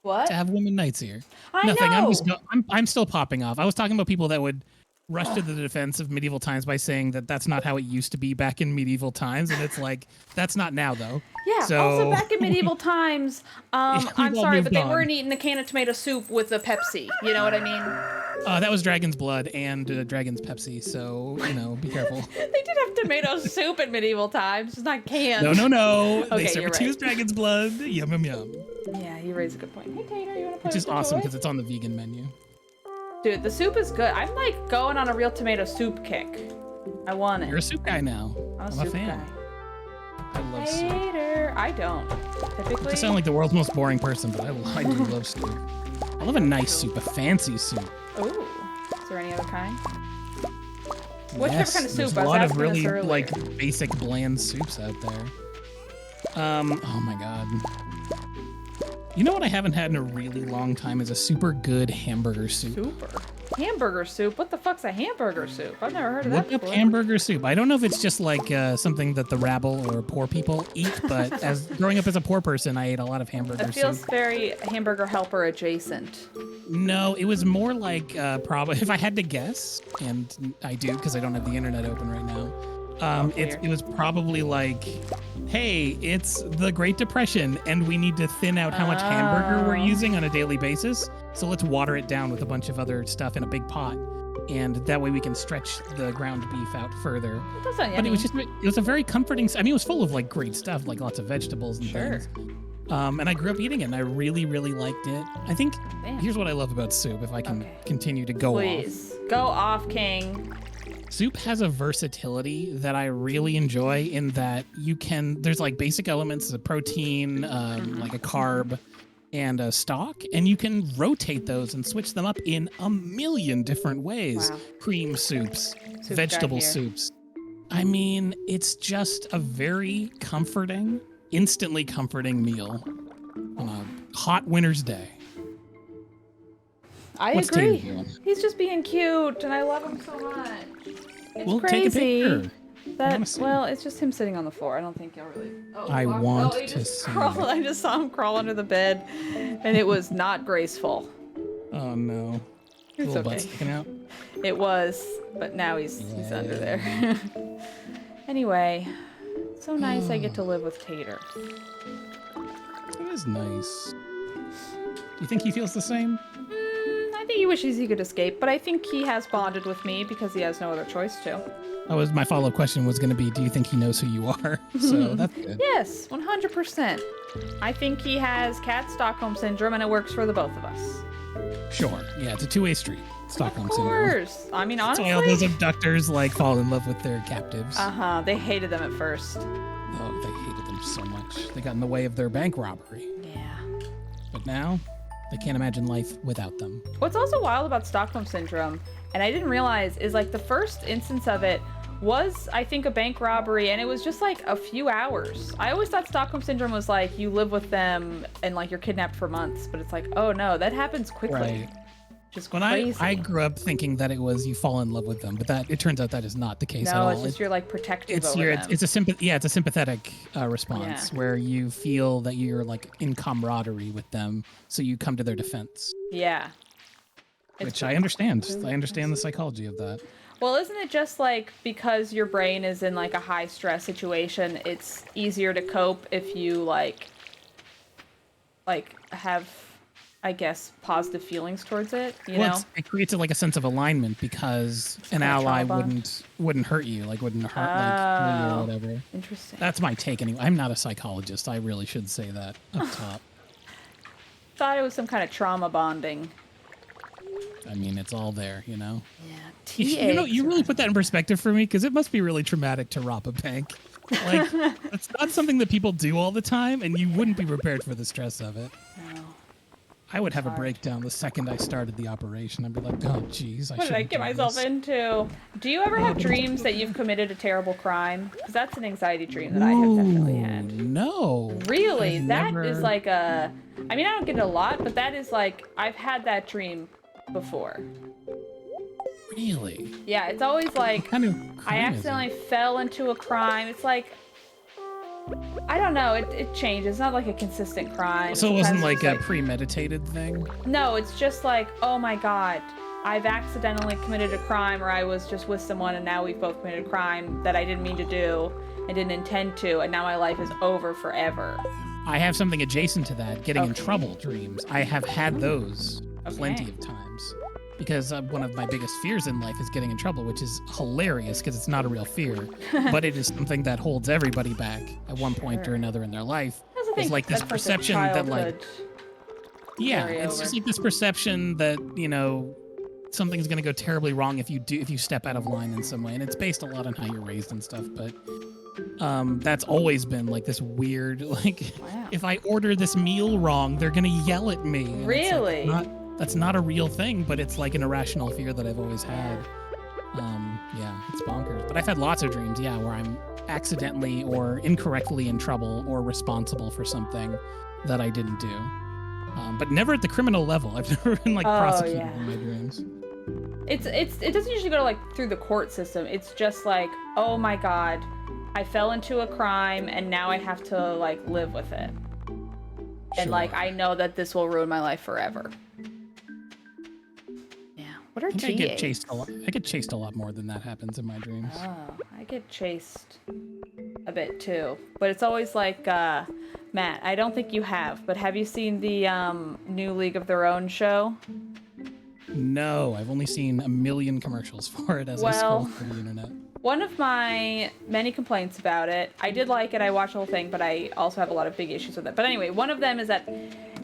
to have women nights here. Nothing. Know. I'm still popping off. I was talking about people that would rush to the defense of medieval times by saying that that's not how it used to be back in medieval times, and it's like that's not now though. Yeah. So, also, back in medieval times, I'm sorry, but they on. weren't eating a can of tomato soup with a Pepsi. You know what I mean? That was Dragon's Blood and Dragon's Pepsi, so, you know, be careful. They did have tomato soup in medieval times. It's not canned. No. Okay, They serve it to as Dragon's Blood. Yum, yum, yum. Yeah, you raise a good point. Hey, Tater, you want to play Which is with the awesome toy? because it's on the vegan menu. Dude, the soup is good. I'm, like, going on a real tomato soup kick. I want it. You're a soup guy now. I'm a fan. Guy. I love soup. Tater. I don't. Typically. I sound like the world's most boring person, but I do love soup. I love a nice soup, a fancy soup. Ooh. Is there any other kind? Whichever Yes, kind of soup? there's a I was lot of asking this really earlier. like basic bland soups out there. Oh my god. You know what I haven't had in a really long time is a super good hamburger soup. Super. Hamburger soup? What the fuck's a hamburger soup? I've never heard of that Look up before. hamburger soup. I don't know if it's just like something that the rabble or poor people eat, but as growing up as a poor person, I ate a lot of hamburger It feels soup. very Hamburger Helper adjacent. No, it was more like probably, if I had to guess, and I do because I don't have the internet open right now, it was probably like, hey, it's the Great Depression and we need to thin out how much hamburger we're using on a daily basis. So let's water it down with a bunch of other stuff in a big pot. And that way we can stretch the ground beef out further. But it was a very comforting, I mean, it was full of like great stuff, like lots of vegetables and things. And I grew up eating it and I really, really liked it. I think, here's what I love about soup, if I can continue to go off. Please, go off, King. Soup has a versatility that I really enjoy in that there's like basic elements, a protein, like a carb, and a stock, and you can rotate those and switch them up in a million different ways. Wow. Cream soups, vegetable soups. I mean, it's just a very comforting, instantly comforting meal on a hot winter's day. I agree. He's just being cute, and I love him so much. It's crazy. Take a picture. Well, it's just him sitting on the floor. I don't think you'll really. I want to see. I just saw him crawl under the bed, and it was not graceful. Oh no! It's little butt sticking out. It was, but now he's under there. Anyway, so nice I get to live with Tater. It is nice. you think he feels the same? I think he wishes he could escape, but I think he has bonded with me because he has no other choice to. My follow-up question was going to be, do you think he knows who you are? So that's good. Yes, 100%. I think he has cat Stockholm syndrome, and it works for the both of us. Sure. Yeah, it's a two-way street. Stockholm syndrome. Of course. I mean, honestly. That's why all those abductors fall in love with their captives. They hated them at first. Oh, they hated them so much. They got in the way of their bank robbery. Yeah. But now, they can't imagine life without them. What's also wild about Stockholm syndrome, and I didn't realize, is like the first instance of it was, I think, a bank robbery, and it was just like a few hours. I always thought Stockholm syndrome was like you live with them and like you're kidnapped for months, but it's like, oh no, that happens quickly. Right. Just when crazy. I grew up thinking that it was you fall in love with them, but it turns out that is not the case at all. No, it's just you're like protective over them. It's a sympathetic response where you feel that you're like in camaraderie with them, so you come to their defense. Yeah. Which I understand. I understand the psychology of that. Well, isn't it just like because your brain is in like a high stress situation, it's easier to cope if you like have, I guess, positive feelings towards it, you know? It creates like a sense of alignment because an ally wouldn't hurt you, wouldn't hurt you or whatever. Interesting. That's my take anyway. I'm not a psychologist. I really should say that up top. Thought it was some kind of trauma bonding. I mean, it's all there, you know? Yeah. You really put that in perspective for me because it must be really traumatic to rob a bank. Like, it's not something that people do all the time, and you wouldn't be prepared for the stress of it. No. I would have a breakdown the second I started the operation. I'd be like, oh, geez. What did I get myself into? Do you ever have dreams that you've committed a terrible crime? Because that's an anxiety dream that I have definitely had. No. Really? That is like a... I mean, I don't get it a lot, but that is like... I've had that dream before. Really? Yeah, it's always like... What kind of crime I accidentally fell into a crime. It's like... I don't know. It changes. It's not like a consistent crime. So it wasn't like a premeditated thing? No, it's just like, oh my god, I've accidentally committed a crime, or I was just with someone and now we've both committed a crime that I didn't mean to do and didn't intend to, and now my life is over forever. I have something adjacent to that, getting in trouble dreams. I have had those plenty of times. Because one of my biggest fears in life is getting in trouble, which is hilarious because it's not a real fear, but it is something that holds everybody back at one point or another in their life. It's like this perception that it's just like this perception that, you know, something's going to go terribly wrong if you step out of line in some way. And it's based a lot on how you're raised and stuff, but that's always been like this weird, like, if I order this meal wrong, they're going to yell at me. And really? That's not a real thing, but it's like an irrational fear that I've always had. Yeah, it's bonkers. But I've had lots of dreams, where I'm accidentally or incorrectly in trouble or responsible for something that I didn't do. But never at the criminal level. I've never been prosecuted in my dreams. It doesn't usually go through the court system. It's just like, oh my god, I fell into a crime and now I have to live with it. And I know that this will ruin my life forever. What are I get chased a lot. I get chased a lot more than that happens in my dreams. Oh, I get chased a bit too. But it's always like, Matt, I don't think you have, but have you seen the new League of Their Own show? No, I've only seen a million commercials for it as I scroll through the internet. One of my many complaints about it, I did like it, I watched the whole thing, but I also have a lot of big issues with it. But anyway, one of them is that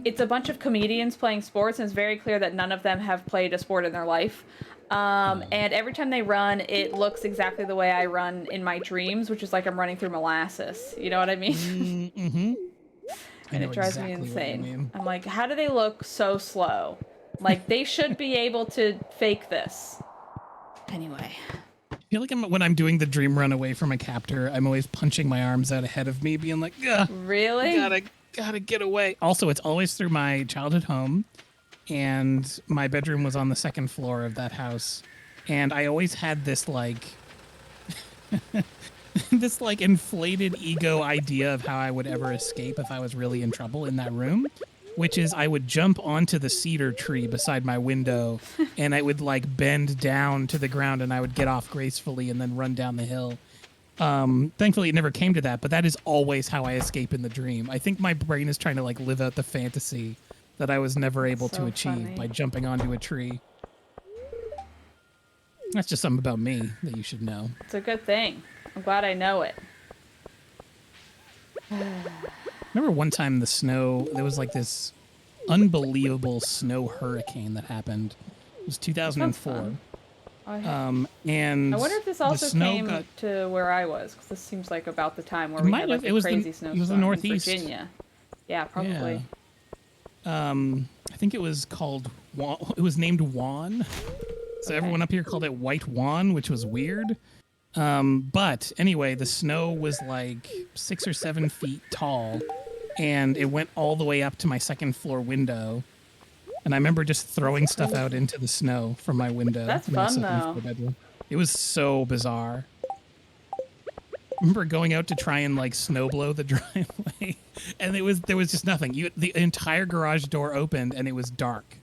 it's a bunch of comedians playing sports, and it's very clear that none of them have played a sport in their life. And every time they run, it looks exactly the way I run in my dreams, which is like I'm running through molasses. You know what I mean? Mm-hmm. And it drives me insane. I'm like, how do they look so slow? Like, they should be able to fake this. Anyway. I feel like when I'm doing the dream run away from a captor, I'm always punching my arms out ahead of me, being like, ugh, really? Gotta get away. Also, it's always through my childhood home, and my bedroom was on the second floor of that house, and I always had this this inflated ego idea of how I would ever escape if I was really in trouble in that room, which is I would jump onto the cedar tree beside my window and I would bend down to the ground and I would get off gracefully and then run down the hill. Thankfully it never came to that, but that is always how I escape in the dream. I think my brain is trying to live out the fantasy that I was never able to So achieve funny. by jumping onto a tree. That's just something about me that you should know. It's a good thing. I'm glad I know it. Remember one time there was like this unbelievable snow hurricane that happened. It was Sounds 2004. fun. And I wonder if this the also snow came got, to where I was, because this seems like about the time where it we might had like have, it a was crazy the snowstorm Northeast. in Virginia. Yeah, probably. Yeah. I think it was called it was named Juan. So Okay. everyone up here called it White Juan, which was weird. But anyway, the snow was like 6 or 7 feet tall, and it went all the way up to my second floor window. And I remember just throwing stuff out into the snow from my window That's in my fun, second though. floor bedroom. It was so bizarre. I remember going out to try and like snow blow the driveway, and there was just nothing. The entire garage door opened, and it was dark.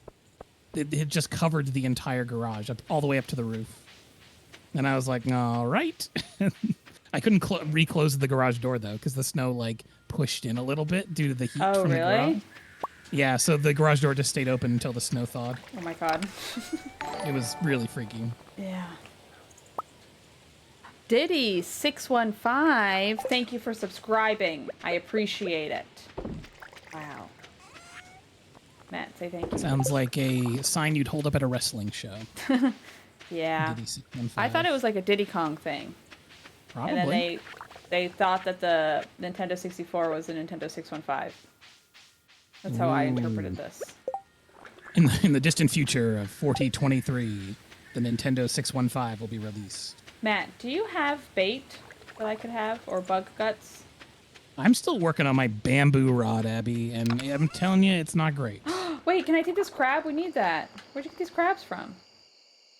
It had just covered the entire garage all the way up to the roof. And I was like, all right. I couldn't reclose the garage door though, because the snow like pushed in a little bit due to the heat Oh, from the garage. really? Yeah, so the garage door just stayed open until the snow thawed. Oh my god. It was really freaky. Yeah. Diddy615, thank you for subscribing. I appreciate it. Wow. Matt, say thank you. Sounds like a sign you'd hold up at a wrestling show. Yeah. Diddy 615. I thought it was like a Diddy Kong thing. Probably. And then they thought that the Nintendo 64 was the Nintendo 615. That's how I interpreted this. In the distant future of 4023, the Nintendo 615 will be released. Matt, do you have bait that I could have, or bug guts? I'm still working on my bamboo rod, Abby, and I'm telling you, it's not great. Wait, can I take this crab? We need that. Where'd you get these crabs from?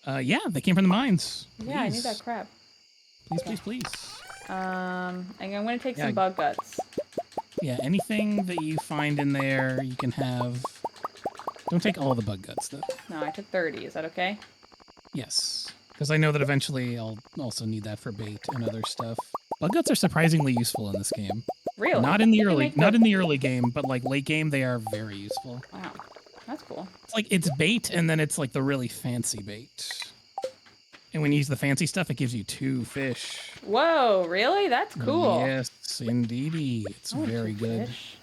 Yeah, they came from the mines. Yeah, I need that crab. Please. I'm gonna take Yeah. some bug guts. Yeah, anything that you find in there, you can have. Don't take all the bug guts, though. No, I took 30. Is that okay? Yes, because I know that eventually I'll also need that for bait and other stuff. Bug guts are surprisingly useful in this game. Really? Not in the They early, make not in the early game, but like late game, they are very useful. Wow, that's cool. It's like it's bait, and then it's like the really fancy bait. And when you use the fancy stuff, it gives you 2 fish. Whoa, really? That's cool. Yes, indeedy. It's I want very 2 good. fish.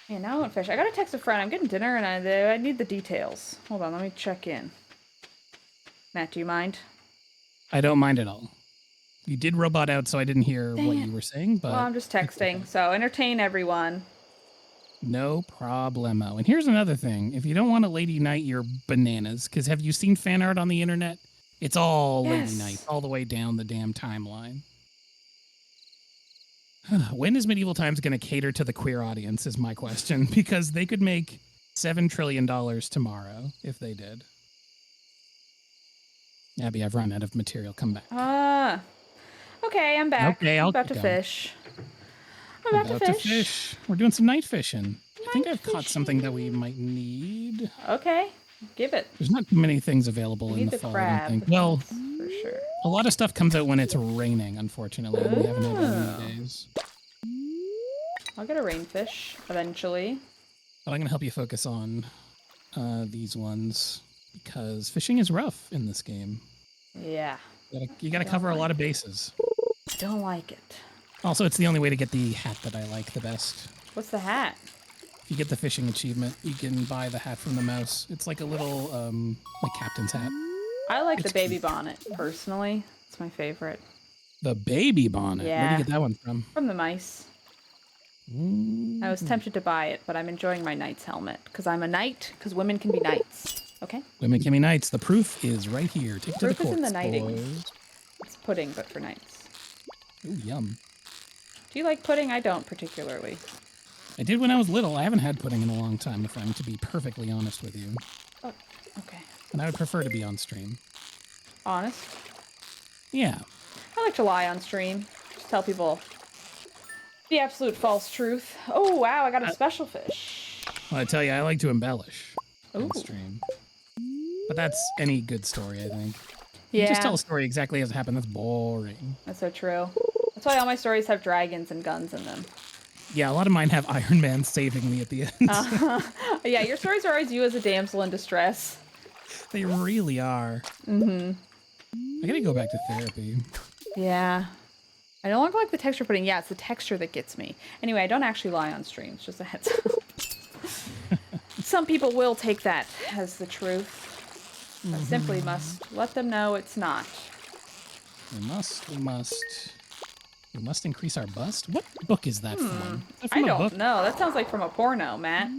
Yeah, now I want fish. I gotta text a friend. I'm getting dinner, and I need the details. Hold on, let me check in. Matt, do you mind? I don't mind at all. You did robot out, so I didn't hear Dang what it. you were saying, but Well, I'm just texting, so entertain everyone. no problemo. And here's another thing. If you don't want a lady night, you're bananas. Because have you seen fan art on the internet? It's all lady Yes. night, all the way down the damn timeline. When is Medieval Times going to cater to the queer audience is my question. Because they could make $7 trillion tomorrow if they did. Abby, I've run out of material. Come back. Okay, I'm back. Okay, I'll I'm about keep to going. fish. I'm about to fish. We're doing some night fishing. I think Night I've caught something that we might need. Okay, give it. There's not many things available We in need the the fall, I crab. don't think. Well, that's for sure. a lot of stuff comes out when it's raining, unfortunately. We haven't had that many days. I'll get a rainfish eventually. But I'm going to help you focus on these ones because fishing is rough in this game. Yeah, You got to cover a lot of bases. I don't like it. Also, it's the only way to get the hat that I like the best. What's the hat? If you get the fishing achievement, you can buy the hat from the mouse. It's like a little, like captain's hat. I like the It's baby cute. bonnet, personally. It's my favorite. The baby bonnet. Where do Yeah. you get that one from? From the mice. I was tempted to buy it, but I'm enjoying my knight's helmet. Because I'm a knight, because women can be knights. Okay? Women can be knights. The proof is right here. Take it to the Proof is courts, in the knighting. boys. It's pudding, but for knights. Ooh, yum. Do you like pudding? I don't particularly. I did when I was little. I haven't had pudding in a long time, if I'm to be perfectly honest with you. Oh, okay. And I would prefer to be on stream. Honest. Yeah. I like to lie on stream. Just tell people the absolute false truth. Oh, wow, I got a special fish. Well, I tell you, I like to embellish on Ooh. stream. But that's any good story, I think. Yeah, You just tell a story exactly as it happened. That's boring. that's so true. That's why all my stories have dragons and guns in them. Yeah, a lot of mine have Iron Man saving me at the end. Yeah, your stories are always you as a damsel in distress. They really are. Mm-hmm. I gotta go back to therapy. Yeah. I no longer like the texture pudding. Yeah, it's the texture that gets me. Anyway, I don't actually lie on stream. It's just a heads up. Some people will take that as the truth. I simply must let them know it's not. We must increase our bust? What book is that from? Is that I from a don't book? know. That sounds like from a porno, Matt.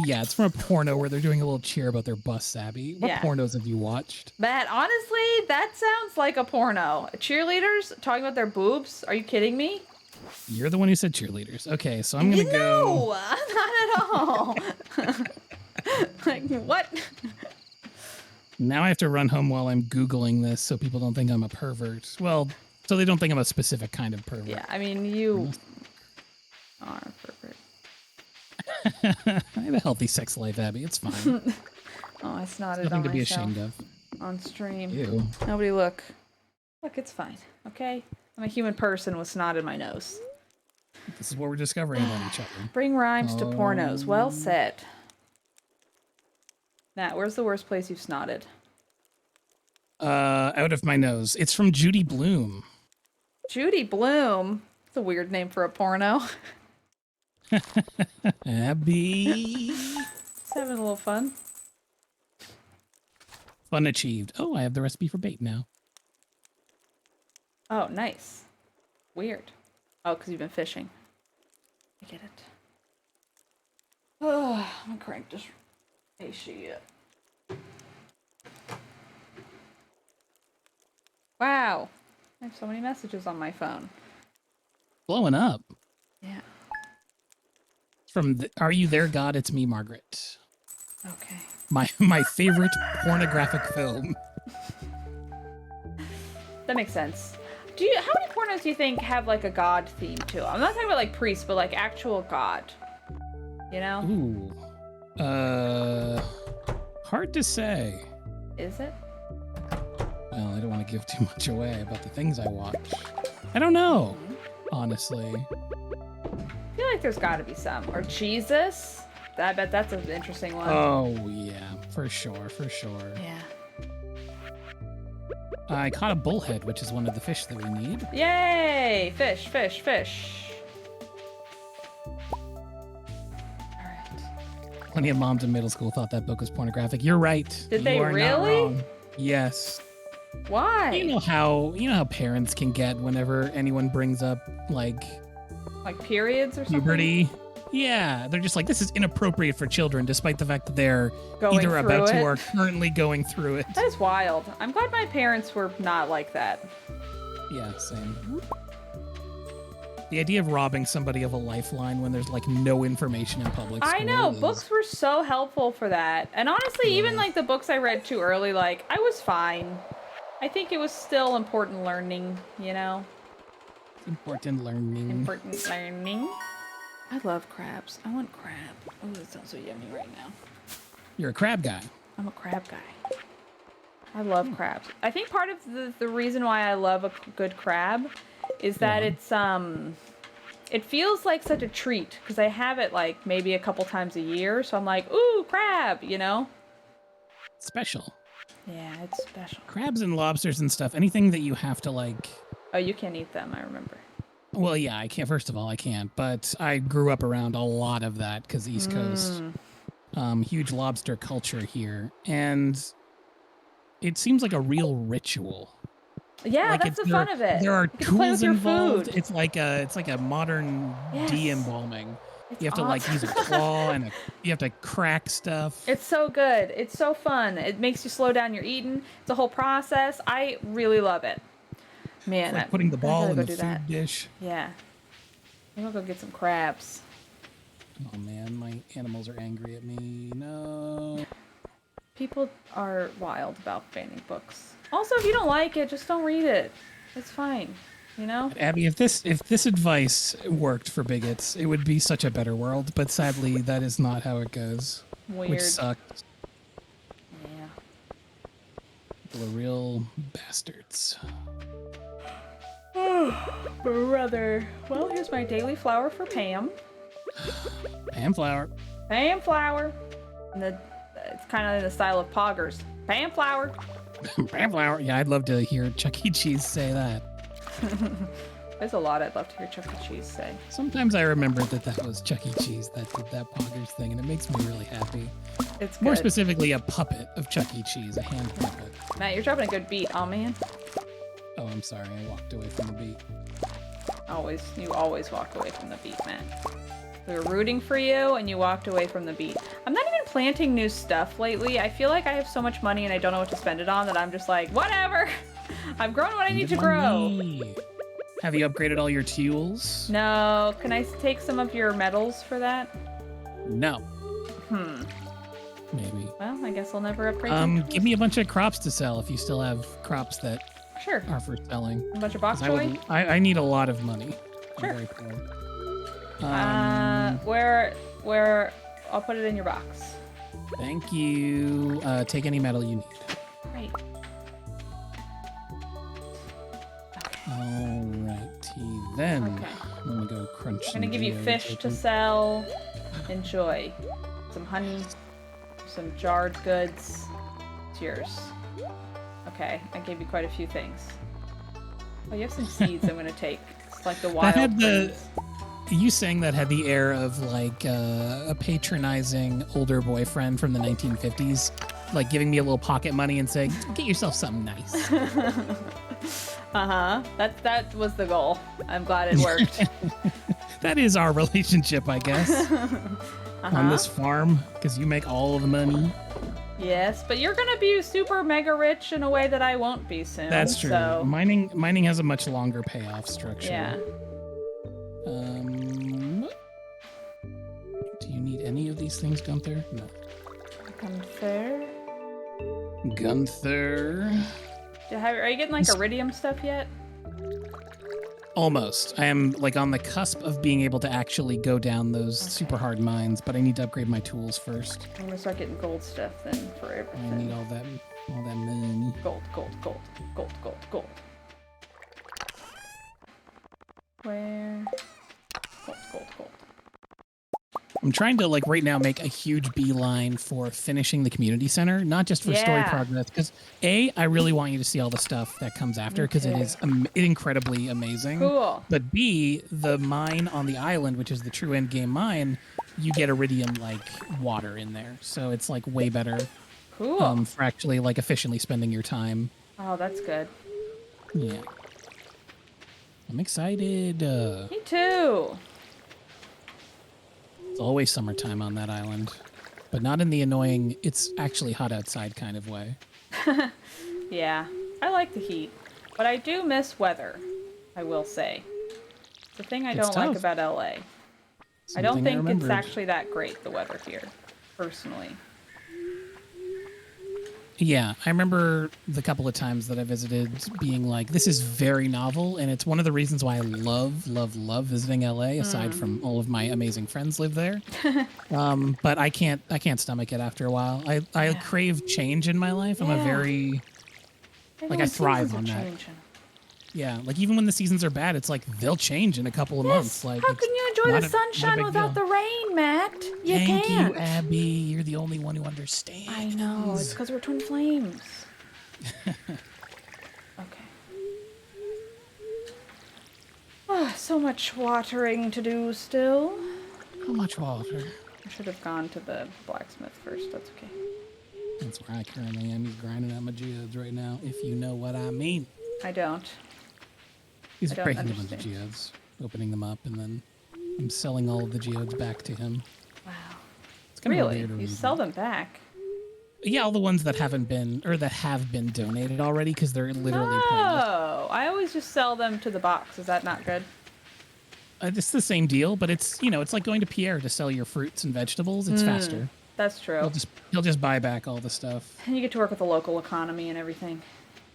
Yeah, it's from a porno where they're doing a little cheer about their busts, Abby. What Yeah. pornos have you watched? Matt, honestly, that sounds like a porno. Cheerleaders talking about their boobs? Are you kidding me? You're the one who said cheerleaders. Okay, so I'm gonna go. No, not at all. Like, what? Now I have to run home while I'm Googling this so people don't think I'm a pervert. Well, so they don't think I'm a specific kind of pervert. Yeah, I mean, you are a pervert. I have a healthy sex life, Abby. It's fine. Oh, I snotted Nothing on to be myself ashamed of. on stream. Ew. Nobody look. Look, it's fine, okay? I'm a human person with snot in my nose. This is what we're discovering about each other. Bring rhymes to pornos. Well said. Matt, where's the worst place you've snotted? Out of my nose. It's from Judy Bloom. Judy Bloom. It's a weird name for a porno. Abby. Just having a little fun. Fun achieved. Oh, I have the recipe for bait now. Oh, nice. Weird. Oh, because you've been fishing. I get it. Oh, I'm gonna crank this AC up. Wow. I have so many messages on my phone. Blowing up. Yeah. From Are You There, God? It's Me, Margaret. Okay. My favorite pornographic film. That makes sense. How many pornos do you think have like a god theme to them? I'm not talking about like priests, but like actual god. You know? Ooh. Hard to say. Is it? Well, I don't want to give too much away about the things I watch. I don't know, honestly. I feel like there's gotta be some. Or Jesus. I bet that's an interesting one. Oh, yeah. For sure, for sure. Yeah. I caught a bullhead, which is one of the fish that we need. Yay! Fish, fish, fish. Alright. Plenty of moms in middle school thought that book was pornographic. You're right. Did they You are not really? wrong. Yes. Why? You know how parents can get whenever anyone brings up like periods or something? puberty. Yeah, they're just like, this is inappropriate for children, despite the fact that they're Going either through about to it? or currently going through it. That is wild. I'm glad my parents were not like that. Yeah, same. The idea of robbing somebody of a lifeline when there's like no information in public school I know, is- books were so helpful for that. And honestly, even like the books I read too early, like I was fine. I think it was still important learning, you know? Important learning. Important learning. I love crabs. I want crab. Oh, that sounds so yummy right now. You're a crab guy. I'm a crab guy. I love crabs. I think part of the reason why I love a good crab is that it's it feels like such a treat because I have it like maybe a couple times a year, so I'm like, ooh, crab, you know? Special. Yeah, it's special. Crabs and lobsters and stuff. Anything that you have to like. Oh, you can't eat them, I remember. Well, yeah, I can't. First of all, I can't. But I grew up around a lot of that because East Coast, huge lobster culture here, and it seems like a real ritual. Yeah, Like that's the fun of it. There are You get to play with tools your involved. food. It's like a modern Yes. de-embalming. It's You have to like use a claw and you have to crack stuff. It's so good. It's so fun. It makes you slow down your eating. It's a whole process. I really love it. Man, It's like putting the I ball gotta in go the do food that. dish. Yeah. I'm gonna go get some crabs. Oh man, my animals are angry at me. No. People are wild about banning books. Also, if you don't like it, just don't read it. It's fine. You know? Abby, if this advice worked for bigots, it would be such a better world. But sadly, that is not how it goes. Weird. Which sucks. Yeah. People are real bastards. Brother. Well, here's my daily flower for Pam. Pam flower. Pam flower. And it's kind of in the style of Poggers. Pam flower. Pam flower. Yeah, I'd love to hear Chuck E. Cheese say that. There's a lot I'd love to hear Chuck E. Cheese say. Sometimes I remember that was Chuck E. Cheese that did that Poggers thing, and it makes me really happy. It's good. More specifically, a puppet of Chuck E. Cheese, a hand puppet. Matt, you're dropping a good beat. Oh, man. Oh, I'm sorry. I walked away from the beat. You always walk away from the beat, Matt. We were rooting for you, and you walked away from the beat. I'm not even planting new stuff lately. I feel like I have so much money and I don't know what to spend it on that I'm just like, whatever. I've grown what I need to grow. Have you upgraded all your tools? No. Can I take some of your metals for that? No. Maybe. Well, I guess I'll never upgrade them. Give me a bunch of crops to sell if you still have crops that Sure. are for selling. A bunch of box toy? I need a lot of money. Sure. I'm very poor. Where I'll put it in your box. Thank you. Take any metal you need. Great. Alrighty then. Okay. I'm gonna go crunch. I'm gonna give you fish to sell. Enjoy. Some honey. Some jarred goods. It's yours. Okay, I gave you quite a few things. Oh, you have some seeds I'm gonna take. It's like the wild things. You saying that had the air of like a patronizing older boyfriend from the 1950s, like giving me a little pocket money and saying, "Get yourself something nice." That was the goal. I'm glad it worked. That is our relationship, I guess. On this farm, because you make all the money. Yes, but you're gonna be super mega rich in a way that I won't be soon. That's true. So... Mining has a much longer payoff structure. Yeah. Do you need any of these things, Gunther? No. Gunther. Are you getting like iridium stuff yet? Almost. I am like on the cusp of being able to actually go down those super hard mines, but I need to upgrade my tools first. I'm gonna start getting gold stuff then for everything. I need all that money. Gold. Where? Gold. I'm trying to like right now make a huge beeline for finishing the community center, not just for story progress, because I really want you to see all the stuff that comes after, because it is incredibly amazing. Cool. But B, the mine on the island, which is the true end game mine, you get iridium like water in there, so it's like way better. Cool. For actually like efficiently spending your time. Oh, that's good. Yeah. I'm excited. Me too. It's always summertime on that island, but not in the annoying, it's actually hot outside kind of way. Yeah, I like the heat, but I do miss weather, I will say. The thing I don't like about LA. I don't think it's actually that great, the weather here, personally. Yeah, I remember the couple of times that I visited being like, this is very novel, and it's one of the reasons why I love visiting LA, aside from all of my amazing friends live there. But I can't stomach it after a while. I crave change in my life. I'm a very I thrive on that. Yeah, like even when the seasons are bad, it's like they'll change in a couple of months. Like, how can you enjoy the sunshine without the rain, Matt? You can't. Thank you, Abby. You're the only one who understands. I know. It's because we're twin flames. Okay. So much watering to do still. How much water? I should have gone to the blacksmith first. That's okay. That's where I currently am. He's grinding out my geodes right now, if you know what I mean. I don't. He's breaking a bunch of geodes, opening them up, and then I'm selling all of the geodes back to him. Wow. It's kind of really? You sell them back? Yeah, all the ones that haven't been, or that have been donated already, because they're literally pointless. Oh, I always just sell them to the box. Is that not good? It's the same deal, but it's, it's like going to Pierre to sell your fruits and vegetables. It's faster. That's true. He'll just buy back all the stuff. And you get to work with the local economy and everything.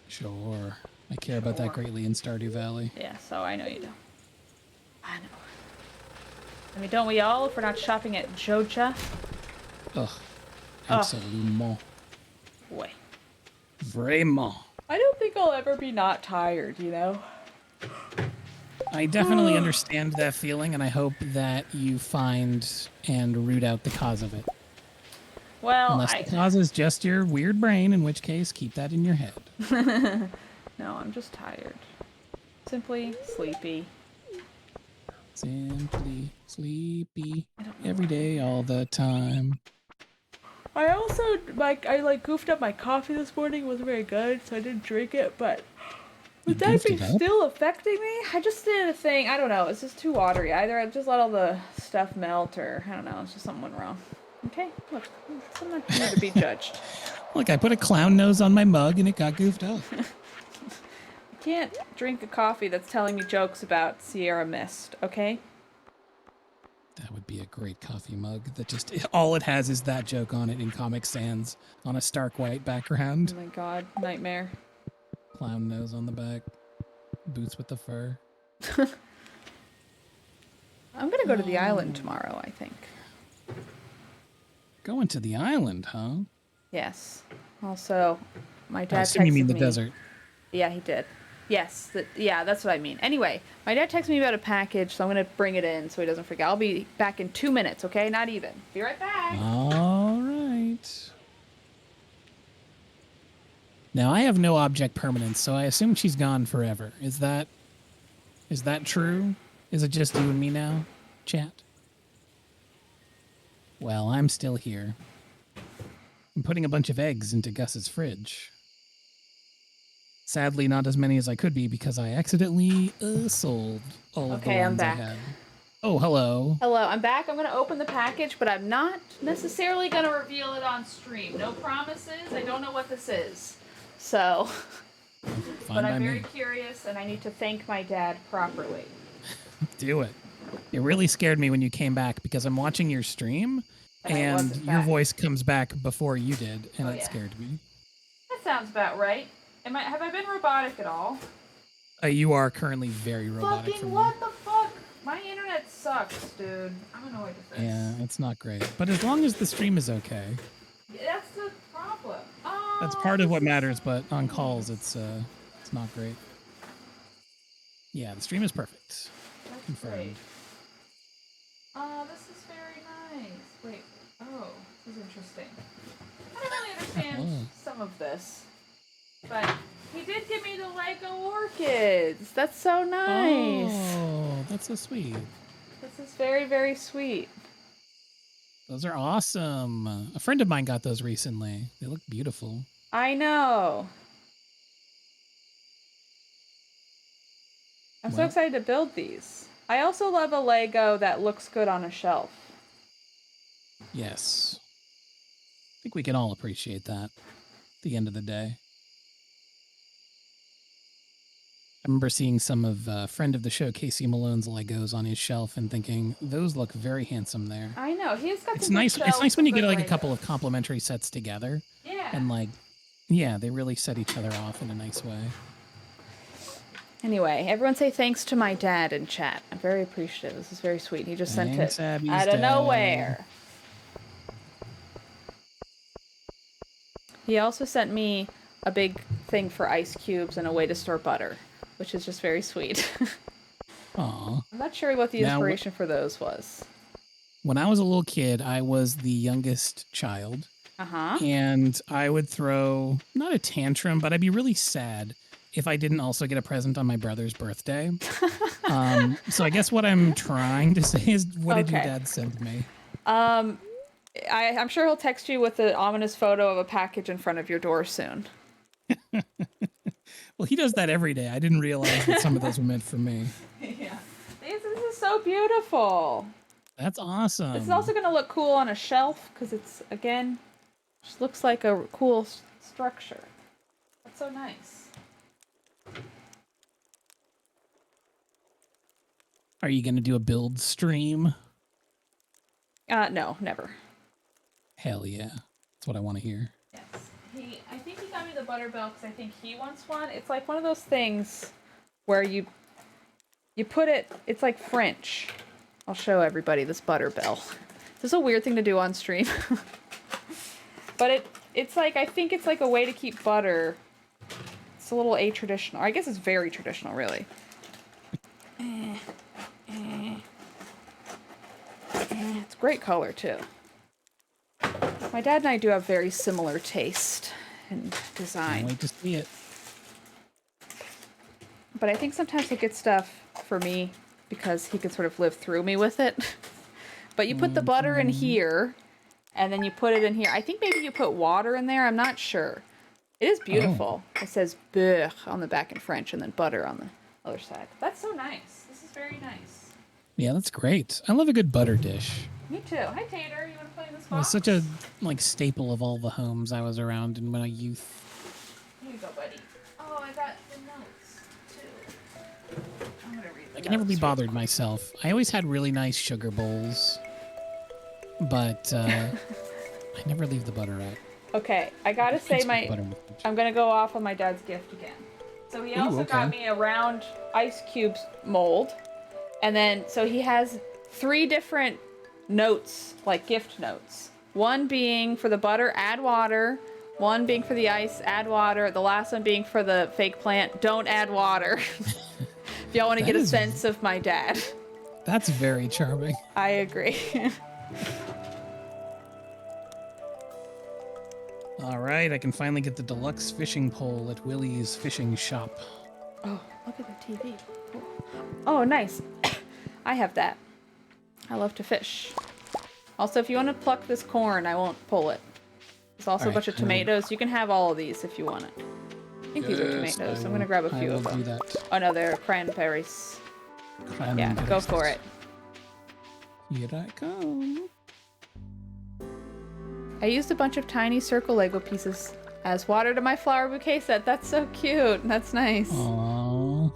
Sure. I care about that greatly in Stardew Valley. Yeah, so I know you do. I know. I mean, don't we all if we're not shopping at Joja? Ugh. Absolument. Boy. Vraiment. I don't think I'll ever be not tired, I definitely understand that feeling, and I hope that you find and root out the cause of it. Well, Unless the cause is just your weird brain, in which case, keep that in your head. No, I'm just tired. Simply sleepy. Simply sleepy every day, all the time. I also I goofed up my coffee this morning. It wasn't very good, so I didn't drink it. But would that be still affecting me? I just did a thing. I don't know. It's just too watery. Either I just let all the stuff melt, or I don't know. It's just something went wrong. Okay, look, I'm not here to be judged. Look, I put a clown nose on my mug and it got goofed up. I can't drink a coffee that's telling me jokes about Sierra Mist. Okay. That would be a great coffee mug that just all it has is that joke on it in Comic Sans on a stark white background. Oh my god, nightmare. Clown nose on the back. Boots with the fur. I'm gonna go to the island tomorrow, I think. Going to the island, huh? Yes. Also, my dad I assume you mean the me. desert. Yeah, he did. Yes, yeah, that's what I mean. Anyway, my dad texted me about a package, so I'm going to bring it in so he doesn't forget. I'll be back in 2 minutes, okay? Not even. Be right back. All right. Now, I have no object permanence, so I assume she's gone forever. Is that true? Is it just you and me now, chat? Well, I'm still here. I'm putting a bunch of eggs into Gus's fridge. Sadly, not as many as I could be because I accidentally sold all of the ones I had. Oh, hello. Hello, I'm back. I'm going to open the package, but I'm not necessarily going to reveal it on stream. No promises. I don't know what this is. So, but I'm very curious, and I need to thank my dad properly. Do it. It really scared me when you came back because I'm watching your stream, and your voice comes back before you did, and it scared me. That sounds about right. Have I been robotic at all? You are currently very robotic. Fucking what the fuck? My internet sucks, dude. I'm annoyed with this. Yeah, it's not great. But as long as the stream is okay. Yeah, that's the problem. That's part of what matters, but on calls it's not great. Yeah, the stream is perfect. That's confirmed. Great. This is very nice. Wait. Oh, this is interesting. I don't really understand some of this. But he did give me the Lego orchids. That's so nice. Oh, that's so sweet. This is very, very sweet. Those are awesome. A friend of mine got those recently. They look beautiful. I know. I'm so excited to build these. I also love a Lego that looks good on a shelf. Yes. I think we can all appreciate that at the end of the day. I remember seeing some of a friend of the show, Casey Malone's Legos on his shelf and thinking, those look very handsome there. I know. He's got It's nice. It's nice when you get like a couple of complementary sets together. Yeah. And like, yeah, they really set each other off in a nice way. Anyway, everyone say thanks to my dad in chat. I'm very appreciative. This is very sweet. He just sent it out of nowhere. He also sent me a big thing for ice cubes and a way to store butter, which is just very sweet. Aww. I'm not sure what the inspiration for those was. When I was a little kid, I was the youngest child. Uh-huh. And I would throw, not a tantrum, but I'd be really sad if I didn't also get a present on my brother's birthday. So I guess what I'm trying to say is, what did your dad send me? I'm sure he'll text you with an ominous photo of a package in front of your door soon. Well, he does that every day. I didn't realize that some of those were meant for me. Yeah. This is so beautiful. That's awesome. This is also going to look cool on a shelf because it's, again, just looks like a cool structure. That's so nice. Are you going to do a build stream? No, never. Hell yeah. That's what I want to hear. Yes. I think he got me the butter bell because I think he wants one. It's like one of those things where you put it, it's like French. I'll show everybody this butter bell. This is a weird thing to do on stream. But it's like, I think it's like a way to keep butter. It's a little a-traditional. I guess it's very traditional, really. And It's a great color, too. My dad and I do have very similar taste in design. Can't wait to see it. But I think sometimes he'll get stuff for me because he can sort of live through me with it. But you put the butter in here, and then you put it in here. I think maybe you put water in there. I'm not sure. It is beautiful. Oh. It says beurre on the back in French, and then butter on the other side. That's so nice. This is very nice. Yeah, that's great. I love a good butter dish. Me too. Hi, Tater. You want to play in this box? It was such a staple of all the homes I was around in my youth. Here you go, buddy. Oh, I got the notes, too. I'm going to read the I can never be bothered myself. I always had really nice sugar bowls, but I never leave the butter out. Okay, I gotta say I'm gonna go off on my dad's gift again. So he also got me a round ice cubes mold. And then, so he has 3 different notes, like gift notes. One being for the butter, add water. One being for the ice, add water. The last one being for the fake plant, don't add water. If y'all want to get a sense of my dad. That's very charming. I agree. All right, I can finally get the deluxe fishing pole at Willie's Fishing Shop. Oh, look at the TV. Cool. Oh, nice. I have that. I love to fish. Also, if you want to pluck this corn, I won't pull it. There's also a bunch of tomatoes. You can have all of these if you want it. I think these are tomatoes. I'm going to grab a few of them. Oh, no, they're cranberries. Yeah, go for it. Here I come. I used a bunch of tiny circle Lego pieces as water to my flower bouquet set. That's so cute. That's nice. Aww.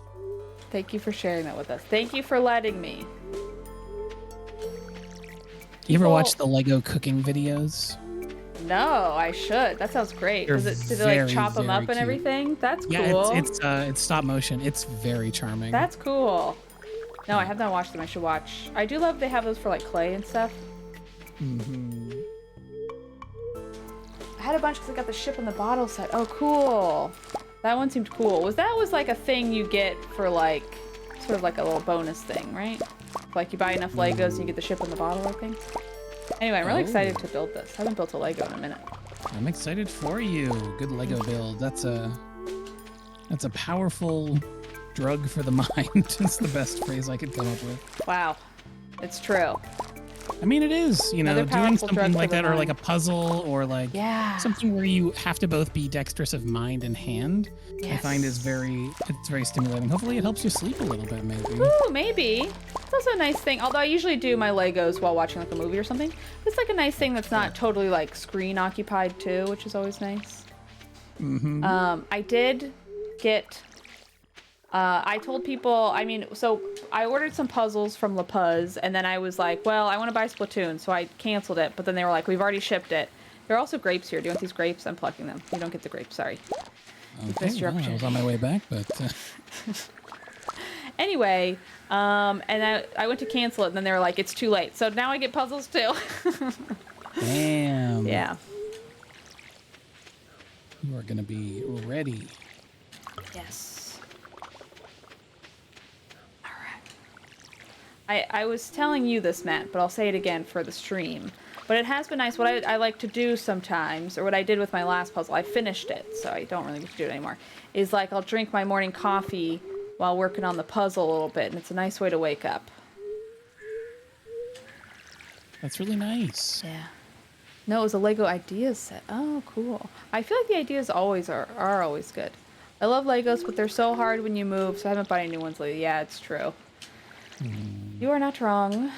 Thank you for sharing that with us. Thank you for letting me. You ever watch the Lego cooking videos? No, I should. That sounds great. Did they like chop them up and everything? That's cool. Yeah, it's stop motion. It's very charming. That's cool. No, I have not watched them. I should watch. I do love they have those for like clay and stuff. Mm-hmm. I had a bunch because I got the ship in the bottle set. Oh, cool. That one seemed cool. That was like a thing you get for like, sort of like a little bonus thing, right? Like you buy enough Legos and you get the ship in the bottle, I think. Anyway, I'm really excited to build this. I haven't built a Lego in a minute. I'm excited for you. Good Lego build. That's a powerful drug for the mind. That's the best phrase I could come up with. Wow. It's true. I mean, it is, doing something like that, or like a puzzle, or like something where you have to both be dexterous of mind and hand. Yes. I find it's very stimulating. Hopefully it helps you sleep a little bit, maybe. Ooh, maybe. It's also a nice thing, although I usually do my Legos while watching like a movie or something. It's like a nice thing that's not totally like screen occupied too, which is always nice. Mm-hmm. I did get... I told people, so I ordered some puzzles from La Puz, and then I was like, well, I want to buy Splatoon, so I canceled it, but then they were like, we've already shipped it. There are also grapes here. Do you want these grapes? I'm plucking them. You don't get the grapes, sorry. Okay, well, I was on my way back, but... Anyway, and I went to cancel it, and then they were like, it's too late. So now I get puzzles, too. Damn. Yeah. You are going to be ready. Yes. I was telling you this, Matt, but I'll say it again for the stream. But it has been nice. What I like to do sometimes, or what I did with my last puzzle, I finished it, so I don't really get to do it anymore, is like I'll drink my morning coffee while working on the puzzle a little bit, and it's a nice way to wake up. That's really nice. Yeah. No, it was a Lego ideas set. Oh, cool. I feel like the ideas always are always good. I love Legos, but they're so hard when you move, so I haven't bought any new ones lately. Yeah, it's true. You are not wrong.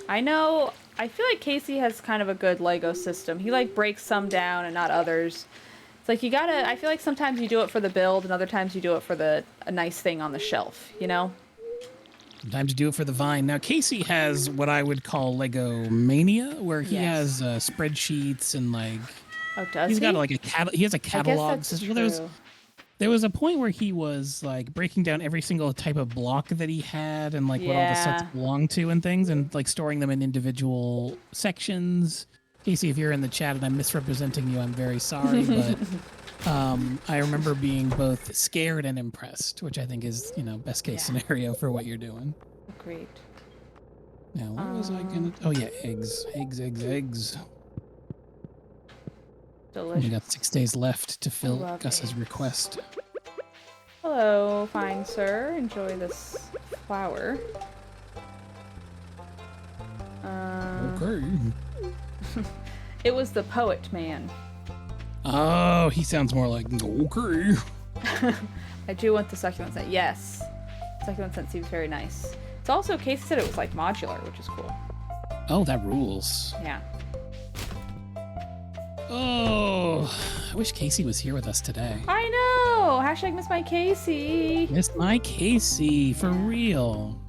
I know, I feel like Casey has kind of a good Lego system. He like breaks some down and not others. It's like I feel like sometimes you do it for the build and other times you do it for a nice thing on the shelf, you know? Sometimes you do it for the vine. Now, Casey has what I would call Lego mania, where he has spreadsheets and like... Oh, does he? He's got like he has a catalog. I guess that's true. There was a point where he was like breaking down every single type of block that he had and like what all the sets belonged to and things, and like storing them in individual sections. Casey, if you're in the chat and I'm misrepresenting you, I'm very sorry, but I remember being both scared and impressed, which I think is, best case scenario for what you're doing. Great. Now, what was I gonna... Oh, yeah, eggs. Eggs. Delicious. We got 6 days left to fill love Gus's eggs. request. Hello, fine sir. Enjoy this flower. Okay. It was the poet man. Oh, he sounds more like, okay. I do want the succulent scent. Yes. Succulent scent seems very nice. It's also, Casey said it was like modular, which is cool. Oh, that rules. Yeah. Oh, I wish Casey was here with us today. I know! Hashtag miss my Casey. Miss my Casey, for real.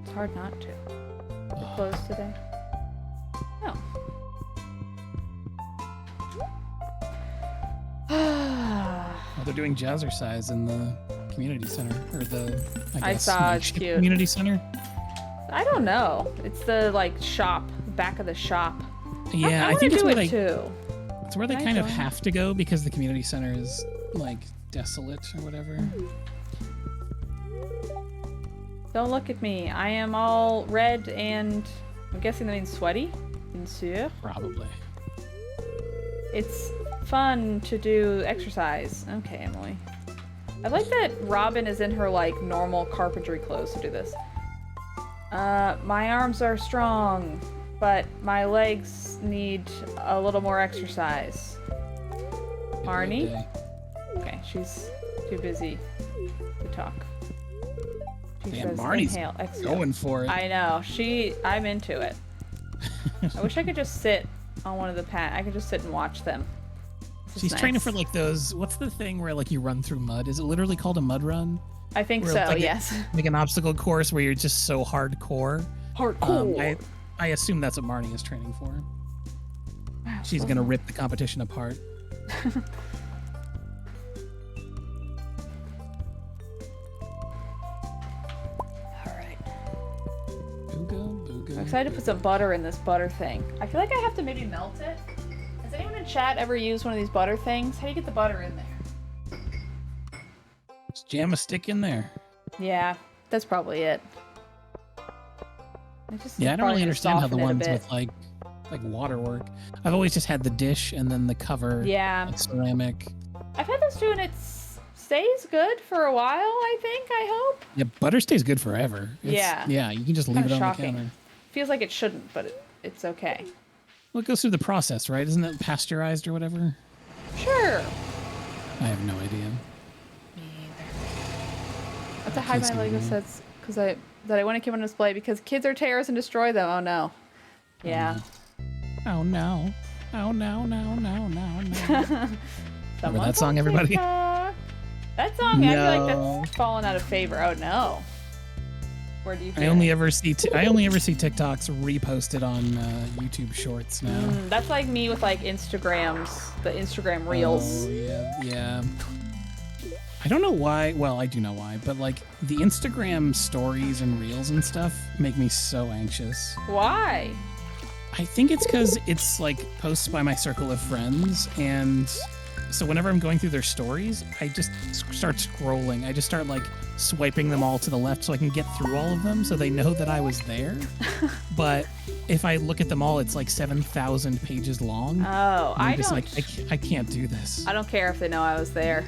It's hard not to. We're closed today. No. Oh, they're doing jazzercise in the community center, or the, I guess, saw, it's makeshift cute. community center. I don't know. It's the, like, shop. Back of the shop. Yeah, I I think it's do where it too. it's where they Can I kind of join? have to go because the community center is, like, desolate or whatever. Don't look at me. I am all red and I'm guessing that means sweaty. Bien sûr. Probably. It's fun to do exercise. Okay, Emily. I like that Robin is in her like normal carpentry clothes to do this. My arms are strong, but my legs need a little more exercise. Marnie? Good day. Okay, she's too busy to talk. She Damn, says Marnie's inhale, exhale. going for it. I know. I'm into it. I wish I could just sit on one of the I could just sit and watch them. This is She's nice. training for like those. What's the thing where like you run through mud? Is it literally called a mud run? I think Where so, it's like yes. Like an obstacle course where you're just so hardcore. Hardcore. I assume that's what Marnie is training for. Wow, She's so gonna nice. rip the competition apart. Alright. Booga. I'm excited to put some butter in this butter thing. I feel like I have to maybe melt it. Has anyone in chat ever used one of these butter things? How do you get the butter in there? Just jam a stick in there. Yeah, that's probably it. Yeah, I don't really understand how the ones with with like water work. I've always just had the dish and then the cover. Yeah. Like ceramic. I've had this too, and it stays good for a while, I think, I hope. Yeah, butter stays good forever. Yeah. Yeah, you can just leave Kinda it on shocking. the counter. Feels like it shouldn't, but it's okay. Well, it goes through the process, right? Isn't it pasteurized or whatever? Sure. I have no idea. Me either. That's a high can't my see Lego that. sets because I want to keep on display because kids are tear us and destroy them. Oh no. Yeah. Oh no. Oh no. Someone that song, told everybody? TikTok. That song, I feel like No. that's fallen out of favor. Oh no. Where do you? I only ever see TikToks reposted on YouTube Shorts now. That's like me with like the Instagram Reels. Oh, yeah. I don't know why. Well, I do know why, but like the Instagram stories and Reels and stuff make me so anxious. Why? I think it's because it's like posts by my circle of friends, and so whenever I'm going through their stories, I just start scrolling. I just start like swiping them all to the left so I can get through all of them so they know that I was there. But if I look at them all, it's like 7,000 pages long. Oh, And I'm I just don't. like, I can't do this. I don't care if they know I was there.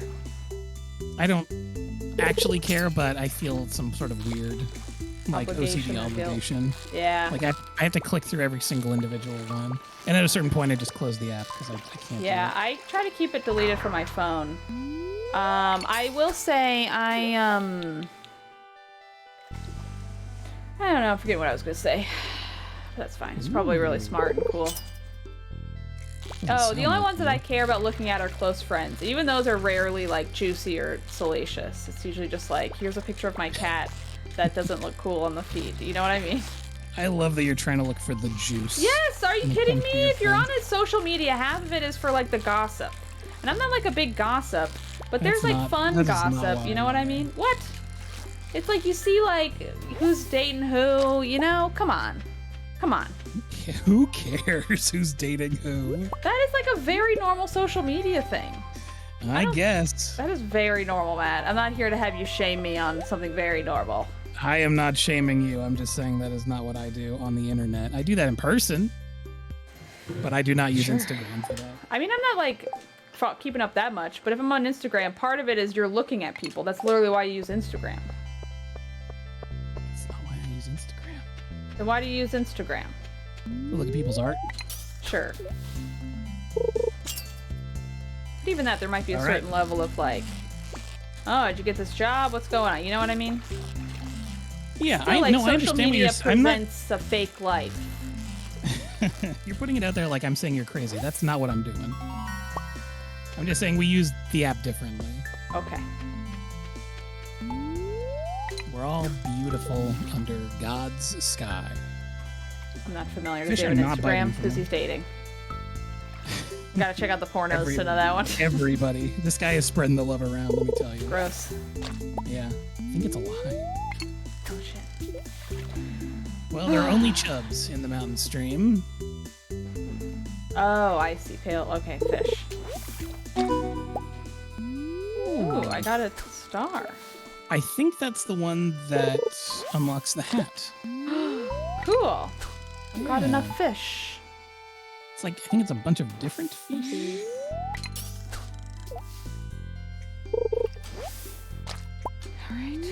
I don't actually care, but I feel some sort of weird, like Obligation OCD or guilt. obligation. Yeah. Like I have to click through every single individual one, and at a certain point, I just close the app because I can't. Yeah, do I try to keep it deleted from my phone. I will say I don't know, I forget what I was gonna say. That's fine. It's probably really smart and cool. it. Oh, the only ones that I care about looking at are close friends. Even those are rarely like juicy or salacious. It's usually just like, here's a picture of my cat that doesn't look cool on the feed. You know what I mean? I love that you're trying to look for the juice. Yes, are you When it kidding comes to me? your If you're on friends. his social media, half of it is for like the gossip. And I'm not like a big gossip, but there's That's like not- fun that is not gossip. why You know I what I am. mean? What? It's like you see like who's dating who, you know? Come on. Come on. Who cares who's dating who? That is like a very normal social media thing. I guess. That is very normal, Matt. I'm not here to have you shame me on something very normal. I am not shaming you. I'm just saying that is not what I do on the internet. I do that in person, but I do not use Instagram for that. I mean, I'm not like keeping up that much, but if I'm on Instagram, part of it is you're looking at people. That's literally why you use Instagram. That's not why I use Instagram. Then why do you use Instagram? To look at people's art. Sure. But even that, there might be a certain level of like, oh, did you get this job? What's going on? You know what I mean? Yeah, I know. Social I understand media what you're presents a fake life. You're putting it out there like I'm saying you're crazy. That's not what I'm doing. I'm just saying we use the app differently. Okay. We're all beautiful under God's sky. I'm not familiar Fish with are David not Instagram biting because he's dating. Gotta check out the pornos to know that one. Everybody. This guy is spreading the love around, let me tell you. Gross. Yeah. I think it's a lie. Oh, shit. Well, there are only chubs in the mountain stream. Oh, I see. Pale. Okay, fish. Ooh, I got a star. I think that's the one that unlocks the hat. Cool. I've got enough fish. It's like, I think it's a bunch of different fish. Alright.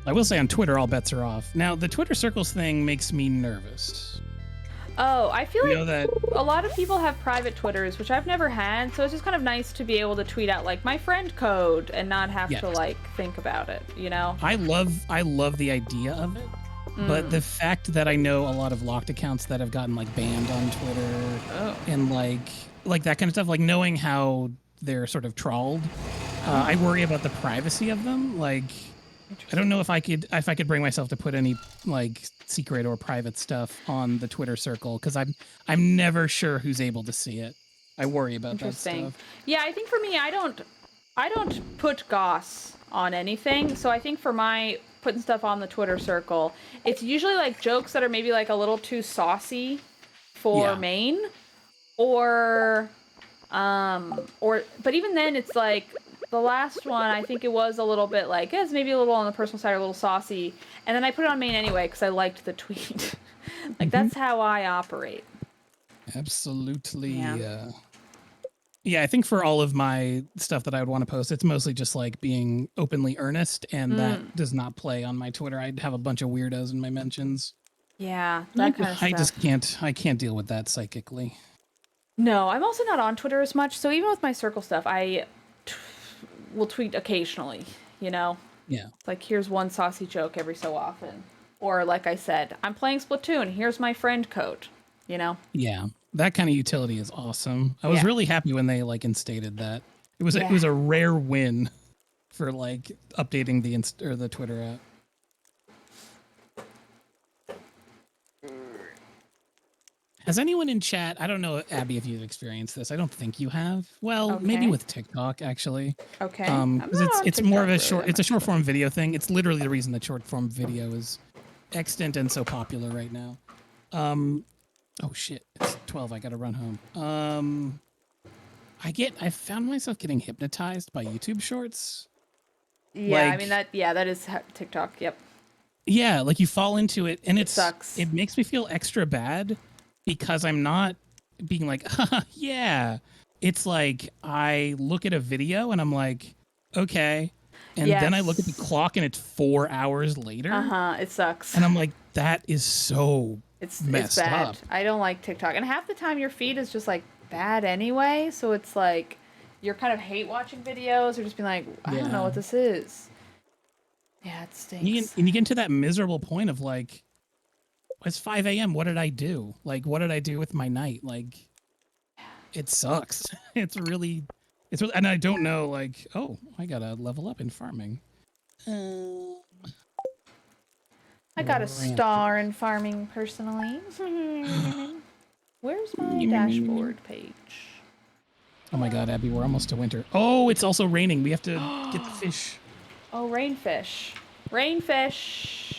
I will say on Twitter, all bets are off. Now, the Twitter circles thing makes me nervous. Oh, I feel like that a lot of people have private Twitters, which I've never had, so it's just kind of nice to be able to tweet out, like, my friend code and not have to, like, think about it, you know? I love the idea of it, but the fact that I know a lot of locked accounts that have gotten, like, banned on Twitter and, like that kind of stuff, like, knowing how they're sort of trawled, I worry about the privacy of them, like... I don't know if I could bring myself to put any like secret or private stuff on the Twitter circle because I'm never sure who's able to see it. I worry about that stuff. Yeah, I think for me, I don't put goss on anything. So I think for my putting stuff on the Twitter circle, it's usually like jokes that are maybe like a little too saucy for Maine, but even then it's like. The last one, I think it was a little bit like, it's maybe a little on the personal side, a little saucy. And then I put it on main anyway because I liked the tweet. Like, that's how I operate. Absolutely. Yeah, I think for all of my stuff that I would want to post, it's mostly just like being openly earnest. And that does not play on my Twitter. I'd have a bunch of weirdos in my mentions. Yeah, that kind of stuff. I can't deal with that psychically. No, I'm also not on Twitter as much. So even with my circle stuff, I... will tweet occasionally, you know? Yeah. Like, here's one saucy joke every so often. Or, like I said, I'm playing Splatoon, here's my friend code, you know? Yeah. That kind of utility is awesome. I was really happy when they, like, instated that. It was a rare win for, like, updating the Twitter app. Has anyone in chat, I don't know, Abby, if you've experienced this. I don't think you have. Well, maybe with TikTok, actually. Okay. It's more of a it's a short form video thing. It's literally the reason that short form video is extant and so popular right now. Oh shit, it's 12. I gotta run home. I found myself getting hypnotized by YouTube shorts. Yeah, I mean that is TikTok. Yep. Yeah, like you fall into it and it sucks. It makes me feel extra bad. Because I'm not being like, yeah. It's like I look at a video and I'm like, okay. And then I look at the clock and it's 4 hours later. It sucks. And I'm like, that is so messed bad. up. I don't like TikTok. And half the time your feed is just like bad anyway. So it's like you're kind of hate watching videos or just being like, I don't know what this is. Yeah, it stinks. And you get into that miserable point of like, it's 5 a.m. What did I do? Like, what did I do with my night? Like, it sucks. It's really, and I don't know, like, oh, I gotta level up in farming. I got a star in farming personally. Where's my dashboard page? Oh my God, Abby, we're almost to winter. Oh, it's also raining. We have to get the fish. Oh, rainfish. Rainfish.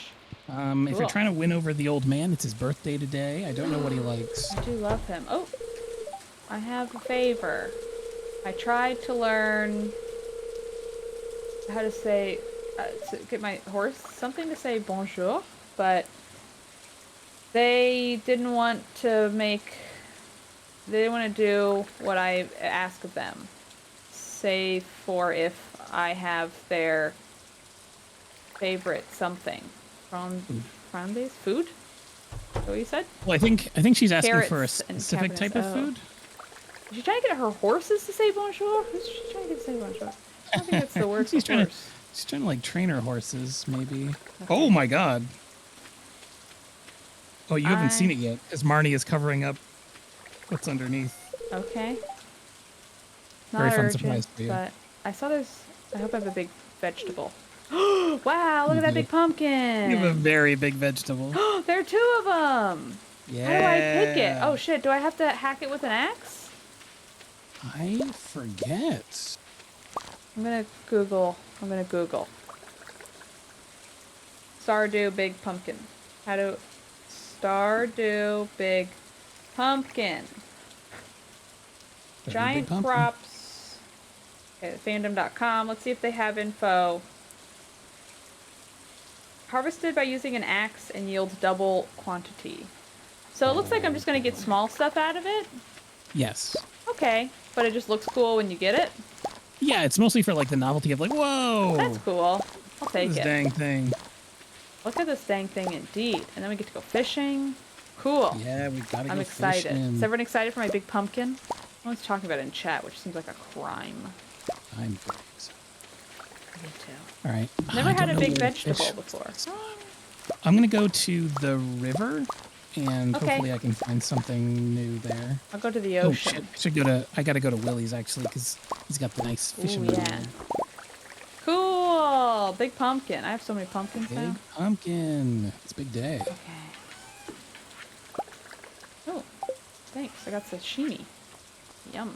If you're trying to win over the old man, it's his birthday today. I don't know what he likes. I do love him. Oh, I have a favor. I tried to learn how to say, to get my horse something to say bonjour, but they didn't want to do what I ask of them, save for if I have their favorite something. Frondes? Food? Is that what you said? Well, I think she's asking for a Carrots and specific type of cabbages. food. Is she trying to get her horses to say bonjour? Who's she trying to get to say bonjour? I don't think that's the word for She's trying horse. to like train her horses, maybe. Okay. Oh my god. Oh, you haven't seen it yet, because Marnie is covering up what's underneath. Okay. Not Very fun urgent, surprise for you. but I saw there's... I hope I have a big vegetable. Wow, look at that big pumpkin! You have a very big vegetable. There are 2 of them! Yeah. How do I pick it? Oh shit, do I have to hack it with an axe? I forget. I'm gonna Google. Stardew big pumpkin. How to... Stardew big pumpkin. Giant crops. Okay, fandom.com. Let's see if they have info. Harvested by using an axe and yields double quantity. So it looks like I'm just going to get small stuff out of it? Yes. Okay, but it just looks cool when you get it? Yeah, it's mostly for like the novelty of like, whoa! That's cool. I'll take This it. dang thing. Look at this dang thing indeed. And then we get to go fishing. Cool. Yeah, we gotta go I'm excited. fishing. Is everyone excited for my big pumpkin? No one's talking about it in chat, which seems like a crime. I'm very excited. Me too. All right. Never I had don't a know big where to vegetable fish. before. I'm gonna go to the river, and Okay. hopefully I can find something new there. I'll go to the Oh ocean. shit! I gotta go to Willie's actually, because he's got the nice fishing Ooh, rod. yeah. Cool! Big pumpkin. I have so many pumpkins Big now. pumpkin. It's a big day. Okay. Oh, thanks. I got sashimi. Yum.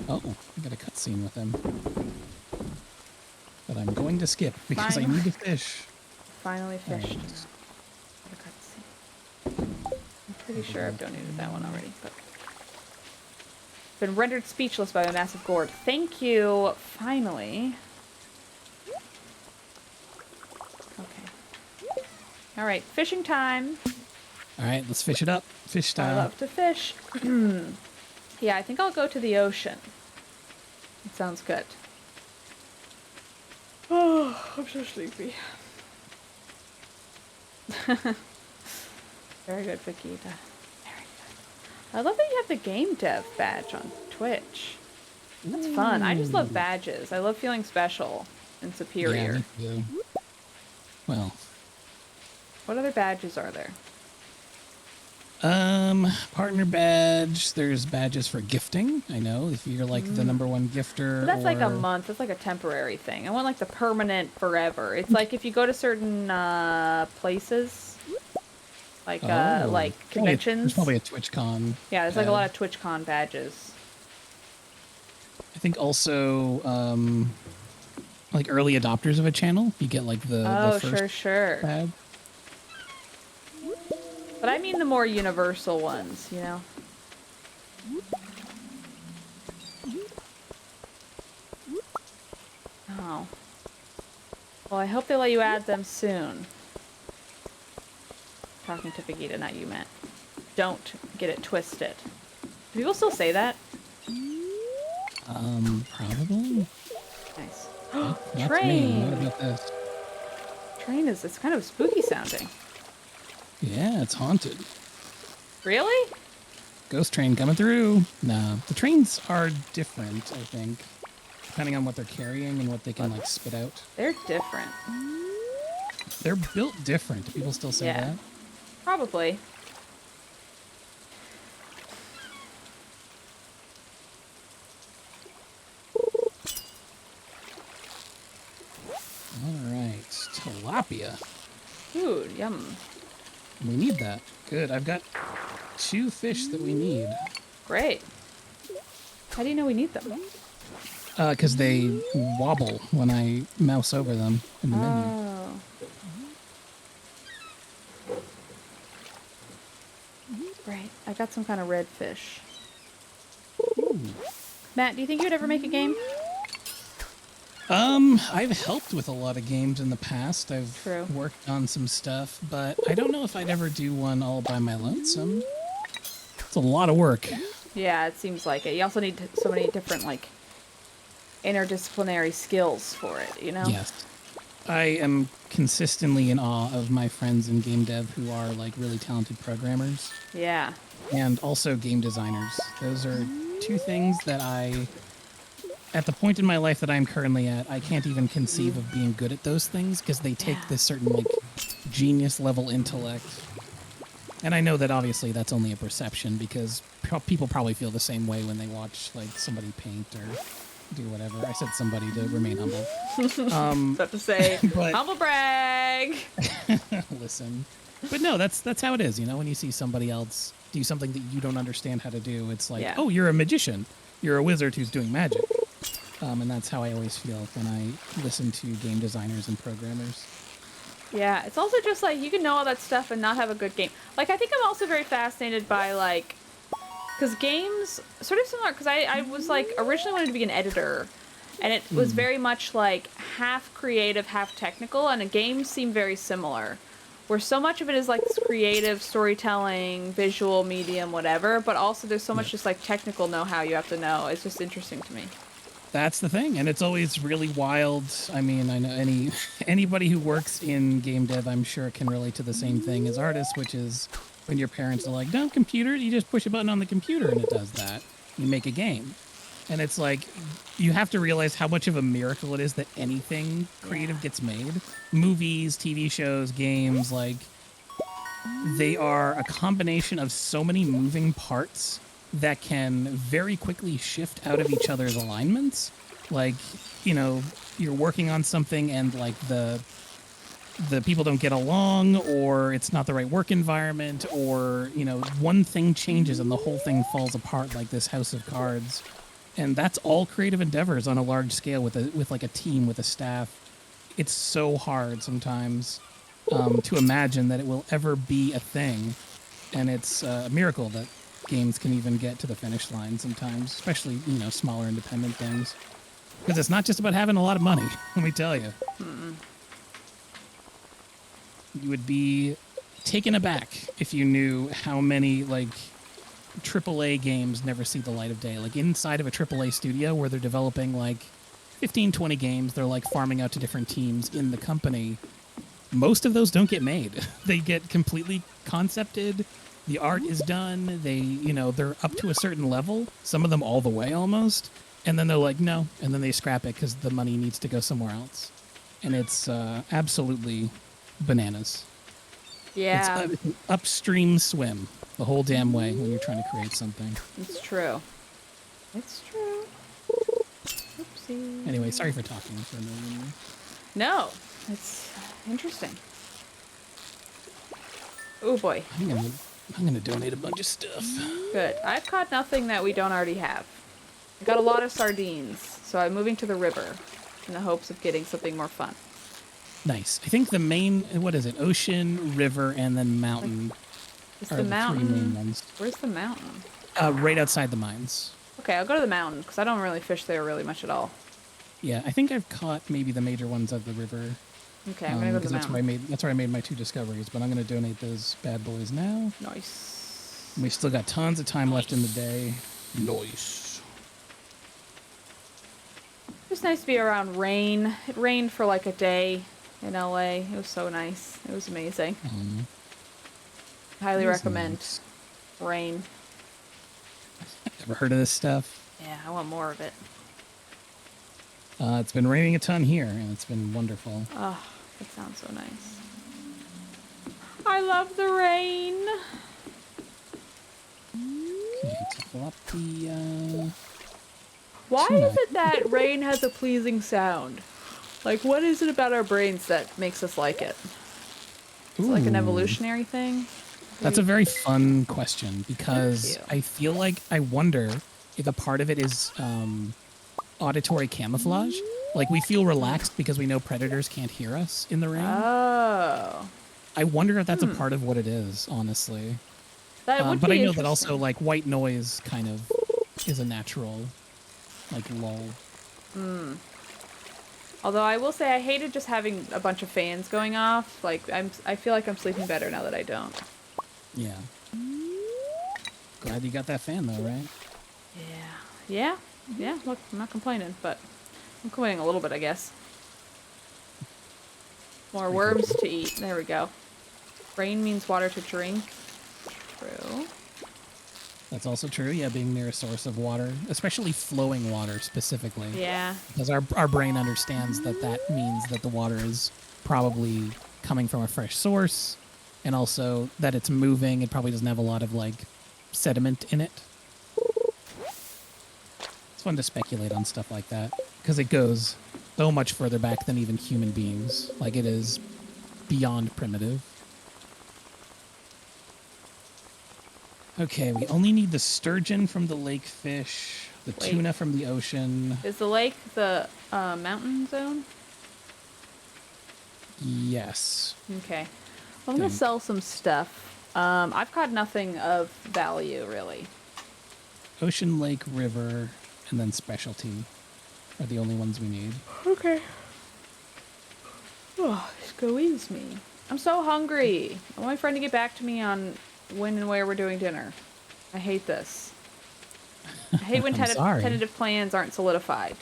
Oh, I got a cutscene with him. But I'm going to skip because Fine. I need to fish. Finally fished. Alright. I'm pretty sure I've donated that one already, but... Been rendered speechless by the massive gourd. Thank you, finally. Okay. Alright, fishing time. All right, let's fish it up. Fish I style. love to fish. Yeah, I think I'll go to the ocean. It sounds good. Oh, I'm so sleepy. Very good, Vikita. Very good. I love that you have the game dev badge on Twitch. That's fun. I just love badges. I love feeling special and superior. Yeah, me too. Well, What other badges are there? partner badge. There's badges for gifting. I know if you're like the #1 gifter. But that's like a or- month. That's like a temporary thing. I want like the permanent forever. It's like if you go to certain places, like conventions. There's probably a TwitchCon. Yeah, there's like a lot of TwitchCon badges. I think also like early adopters of a channel, you get like the first sure. badge. But I mean the more universal ones, you know? Oh. Well, I hope they let you add them soon. Talking to Vegeta, not you, Matt. Don't get it twisted. Do people still say that? Probably. Nice. Not to me. Train! What about this? Train it's kind of spooky sounding. Yeah, it's haunted. Really? Ghost train coming through. No, the trains are different, I think, depending on what they're carrying and what they can like spit out. They're different. They're built different. Do people still say Yeah. that? Probably. All right, tilapia. Ooh, yum. We need that. Good. I've got 2 fish that we need. Great. How do you know we need them? Because they wobble when I mouse over them in the menu. Oh. Right. I got some kind of red fish. Ooh. Matt, do you think you would ever make a game? I've helped with a lot of games in the past. I've True. worked on some stuff, but I don't know if I'd ever do one all by my lonesome. It's a lot of work. Yeah, it seems like it. You also need so many different, like, interdisciplinary skills for it, you know? Yes. I am consistently in awe of my friends in game dev who are, like, really talented programmers. Yeah. And also game designers. Those are two things that at the point in my life that I'm currently at, I can't even conceive of being good at those things because they take this certain, like, genius level intellect. And I know that obviously that's only a perception because people probably feel the same way when they watch, like, somebody paint or do whatever. I said somebody to remain humble. About to say, but, humble brag. listen. But no, that's how it is, you know, when you see somebody else do something that you don't understand how to do, it's like, oh, you're a magician. You're a wizard who's doing magic. And that's how I always feel when I listen to game designers and programmers. Yeah, it's also just like, you can know all that stuff and not have a good game. Like, I think I'm also very fascinated by, like, because games, sort of similar, because I was, like, originally wanted to be an editor, and it was very much, like, half creative, half technical, and games seem very similar, where so much of it is, like, this creative storytelling, visual medium, whatever, but also there's so much just, like, technical know-how you have to know. It's just interesting to me. That's the thing, and it's always really wild. I mean, I know anybody who works in game dev, I'm sure, can relate to the same thing as artists, which is when your parents are like, no, computer, you just push a button on the computer and it does that. You make a game. And it's like, you have to realize how much of a miracle it is that anything creative gets made. Movies, TV shows, games, like, they are a combination of so many moving parts that can very quickly shift out of each other's alignments. Like, you know, you're working on something and, like, the people don't get along, or it's not the right work environment, or, you know, one thing changes and the whole thing falls apart, like this house of cards. And that's all creative endeavors on a large scale with like a team, with a staff. It's so hard sometimes to imagine that it will ever be a thing. And it's a miracle that games can even get to the finish line sometimes, especially, you know, smaller independent things. Because it's not just about having a lot of money, let me tell you. You would be taken aback if you knew how many, like, AAA games never see the light of day. Like, inside of a AAA studio where they're developing, like, 15, 20 games, they're, like, farming out to different teams in the company. Most of those don't get made. They get completely concepted. The art is done. They, you know, they're up to a certain level. Some of them all the way almost. And then they're like, no. And then they scrap it because the money needs to go somewhere else. And it's absolutely bananas. Yeah. It's an upstream swim the whole damn way when you're trying to create something. It's true. It's true. Oopsie. Anyway, sorry for talking for a million years. No, it's interesting. Oh boy. I'm gonna donate a bunch of stuff. Good. I've caught nothing that we don't already have. I got a lot of sardines, so I'm moving to the river in the hopes of getting something more fun. Nice. I think the main, what is it? Ocean, river, and then mountain. Is the mountain? 3 main ones. Where's the mountain? Right outside the mines. Okay, I'll go to the mountain because I don't really fish there really much at all. Yeah, I think I've caught maybe the major ones at the river. Okay, I'm gonna go to the mountain. That's where I made my 2 discoveries, but I'm gonna donate those bad boys now. Nice. And we still got tons of time left in the day. Nice. It was nice to be around rain. It rained for like a day in LA. It was so nice. It was amazing. Highly recommend nice. rain. Ever heard of this stuff? Yeah, I want more of it. It's been raining a ton here, and it's been wonderful. Oh, that sounds so nice. I love the rain. Okay, to fill up the, Why is it that rain has a pleasing sound? Like, what is it about our brains that makes us like it? Is it like an evolutionary thing? That's a very fun question because I feel like I wonder if a part of it is auditory camouflage. Like, we feel relaxed because we know predators can't hear us in the rain. Oh. I wonder if that's a part of what it is, honestly. That would but be I know that also, like, white noise kind of is a natural Like, lol. Although I will say I hated just having a bunch of fans going off. Like, I feel like I'm sleeping better now that I don't. Yeah. Glad you got that fan, though, right? Yeah, look, I'm not complaining, but I'm complaining a little bit, I guess. More worms to eat. There we go. Rain means water to drink. True. That's also true, yeah, being near a source of water, especially flowing water specifically. Yeah. Because our brain understands that means that the water is probably coming from a fresh source, and also that it's moving. It probably doesn't have a lot of, like, sediment in it. It's fun to speculate on stuff like that, because it goes so much further back than even human beings. Like, it is beyond primitive. Okay, we only need the sturgeon from the lake fish, the tuna from the ocean. Is the lake the mountain zone? Yes. Okay. Well, I'm going to sell some stuff. I've got nothing of value, really. Ocean, lake, river, and then specialty are the only ones we need. Okay. Oh, squeeze me. I'm so hungry. I want my friend to get back to me on when and where we're doing dinner. I hate this. I hate when tentative plans aren't solidified.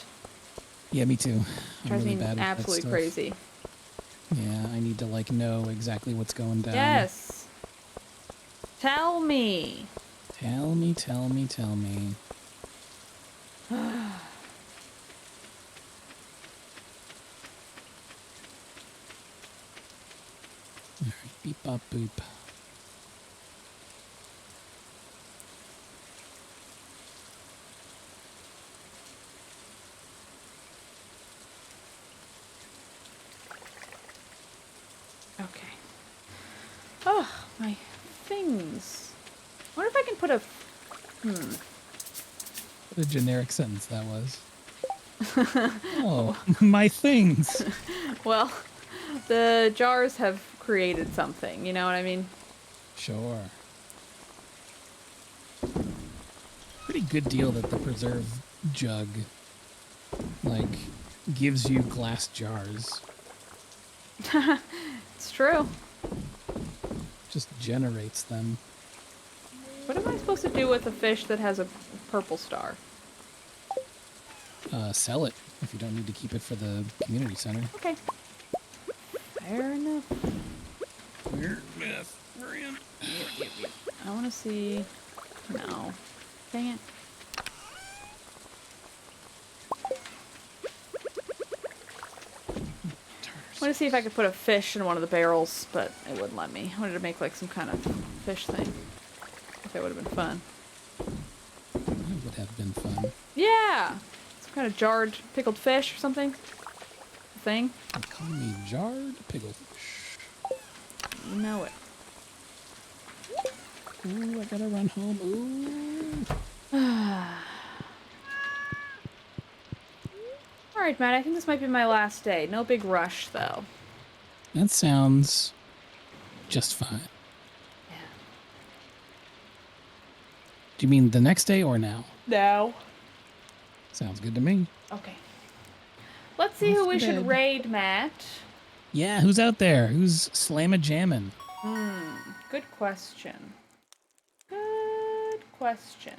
Yeah, me too. Drives me absolutely crazy. Yeah, I need to, like, know exactly what's going down. Yes. Tell me. Tell me, tell me, tell me. Alright, beep bop boop. Okay. Oh, my things. I wonder if I can put a... What a generic sentence that was. Oh, my things. Well, the jars have created something, you know what I mean? Sure. Pretty good deal that the preserve jug, like, gives you glass jars. It's true. Just generates them. What am I supposed to do with a fish that has a purple star? Sell it if you don't need to keep it for the community center. Okay. Fair enough. Weird myth. We're in. I want to see... No. Dang it. I want to see if I could put a fish in one of the barrels, but it wouldn't let me. I wanted to make, like, some kind of fish thing. I think that would have been fun. That would have been fun. Yeah! Some kind of jarred pickled fish or something. Thing. Call me jarred picklefish. You know it. Ooh, I gotta run home. Ooh. Alright, Matt, I think this might be my last day. No big rush, though. That sounds just fine. Yeah. Do you mean the next day or now? No. Sounds good to me. Okay. Let's see who we should raid, Matt. Yeah, who's out there? Who's slamma-jammin'? Good question. Good question.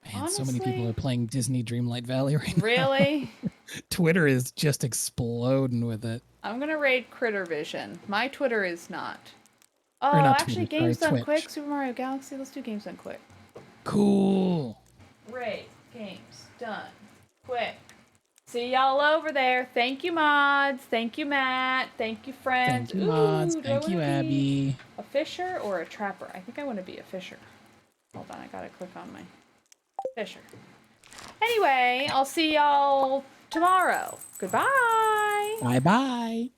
Man, Honestly, so many people are playing Disney Dreamlight Valley right now. Really? Twitter is just exploding with it. I'm gonna raid Critter Vision. My Twitter is not. Oh, not actually, Twitter, Games Done Twitch. Quick, Super Mario Galaxy. Let's do Games Done Quick. Cool. Raid Games Done Quick. See y'all over there. Thank you, mods. Thank you, Matt. Thank you, friends. Thank you, mods. Do Thank you, Abby. A fisher or a trapper? I think I want to be a fisher. Hold on, I gotta click on my fisher. Anyway, I'll see y'all tomorrow. Goodbye. Bye-bye.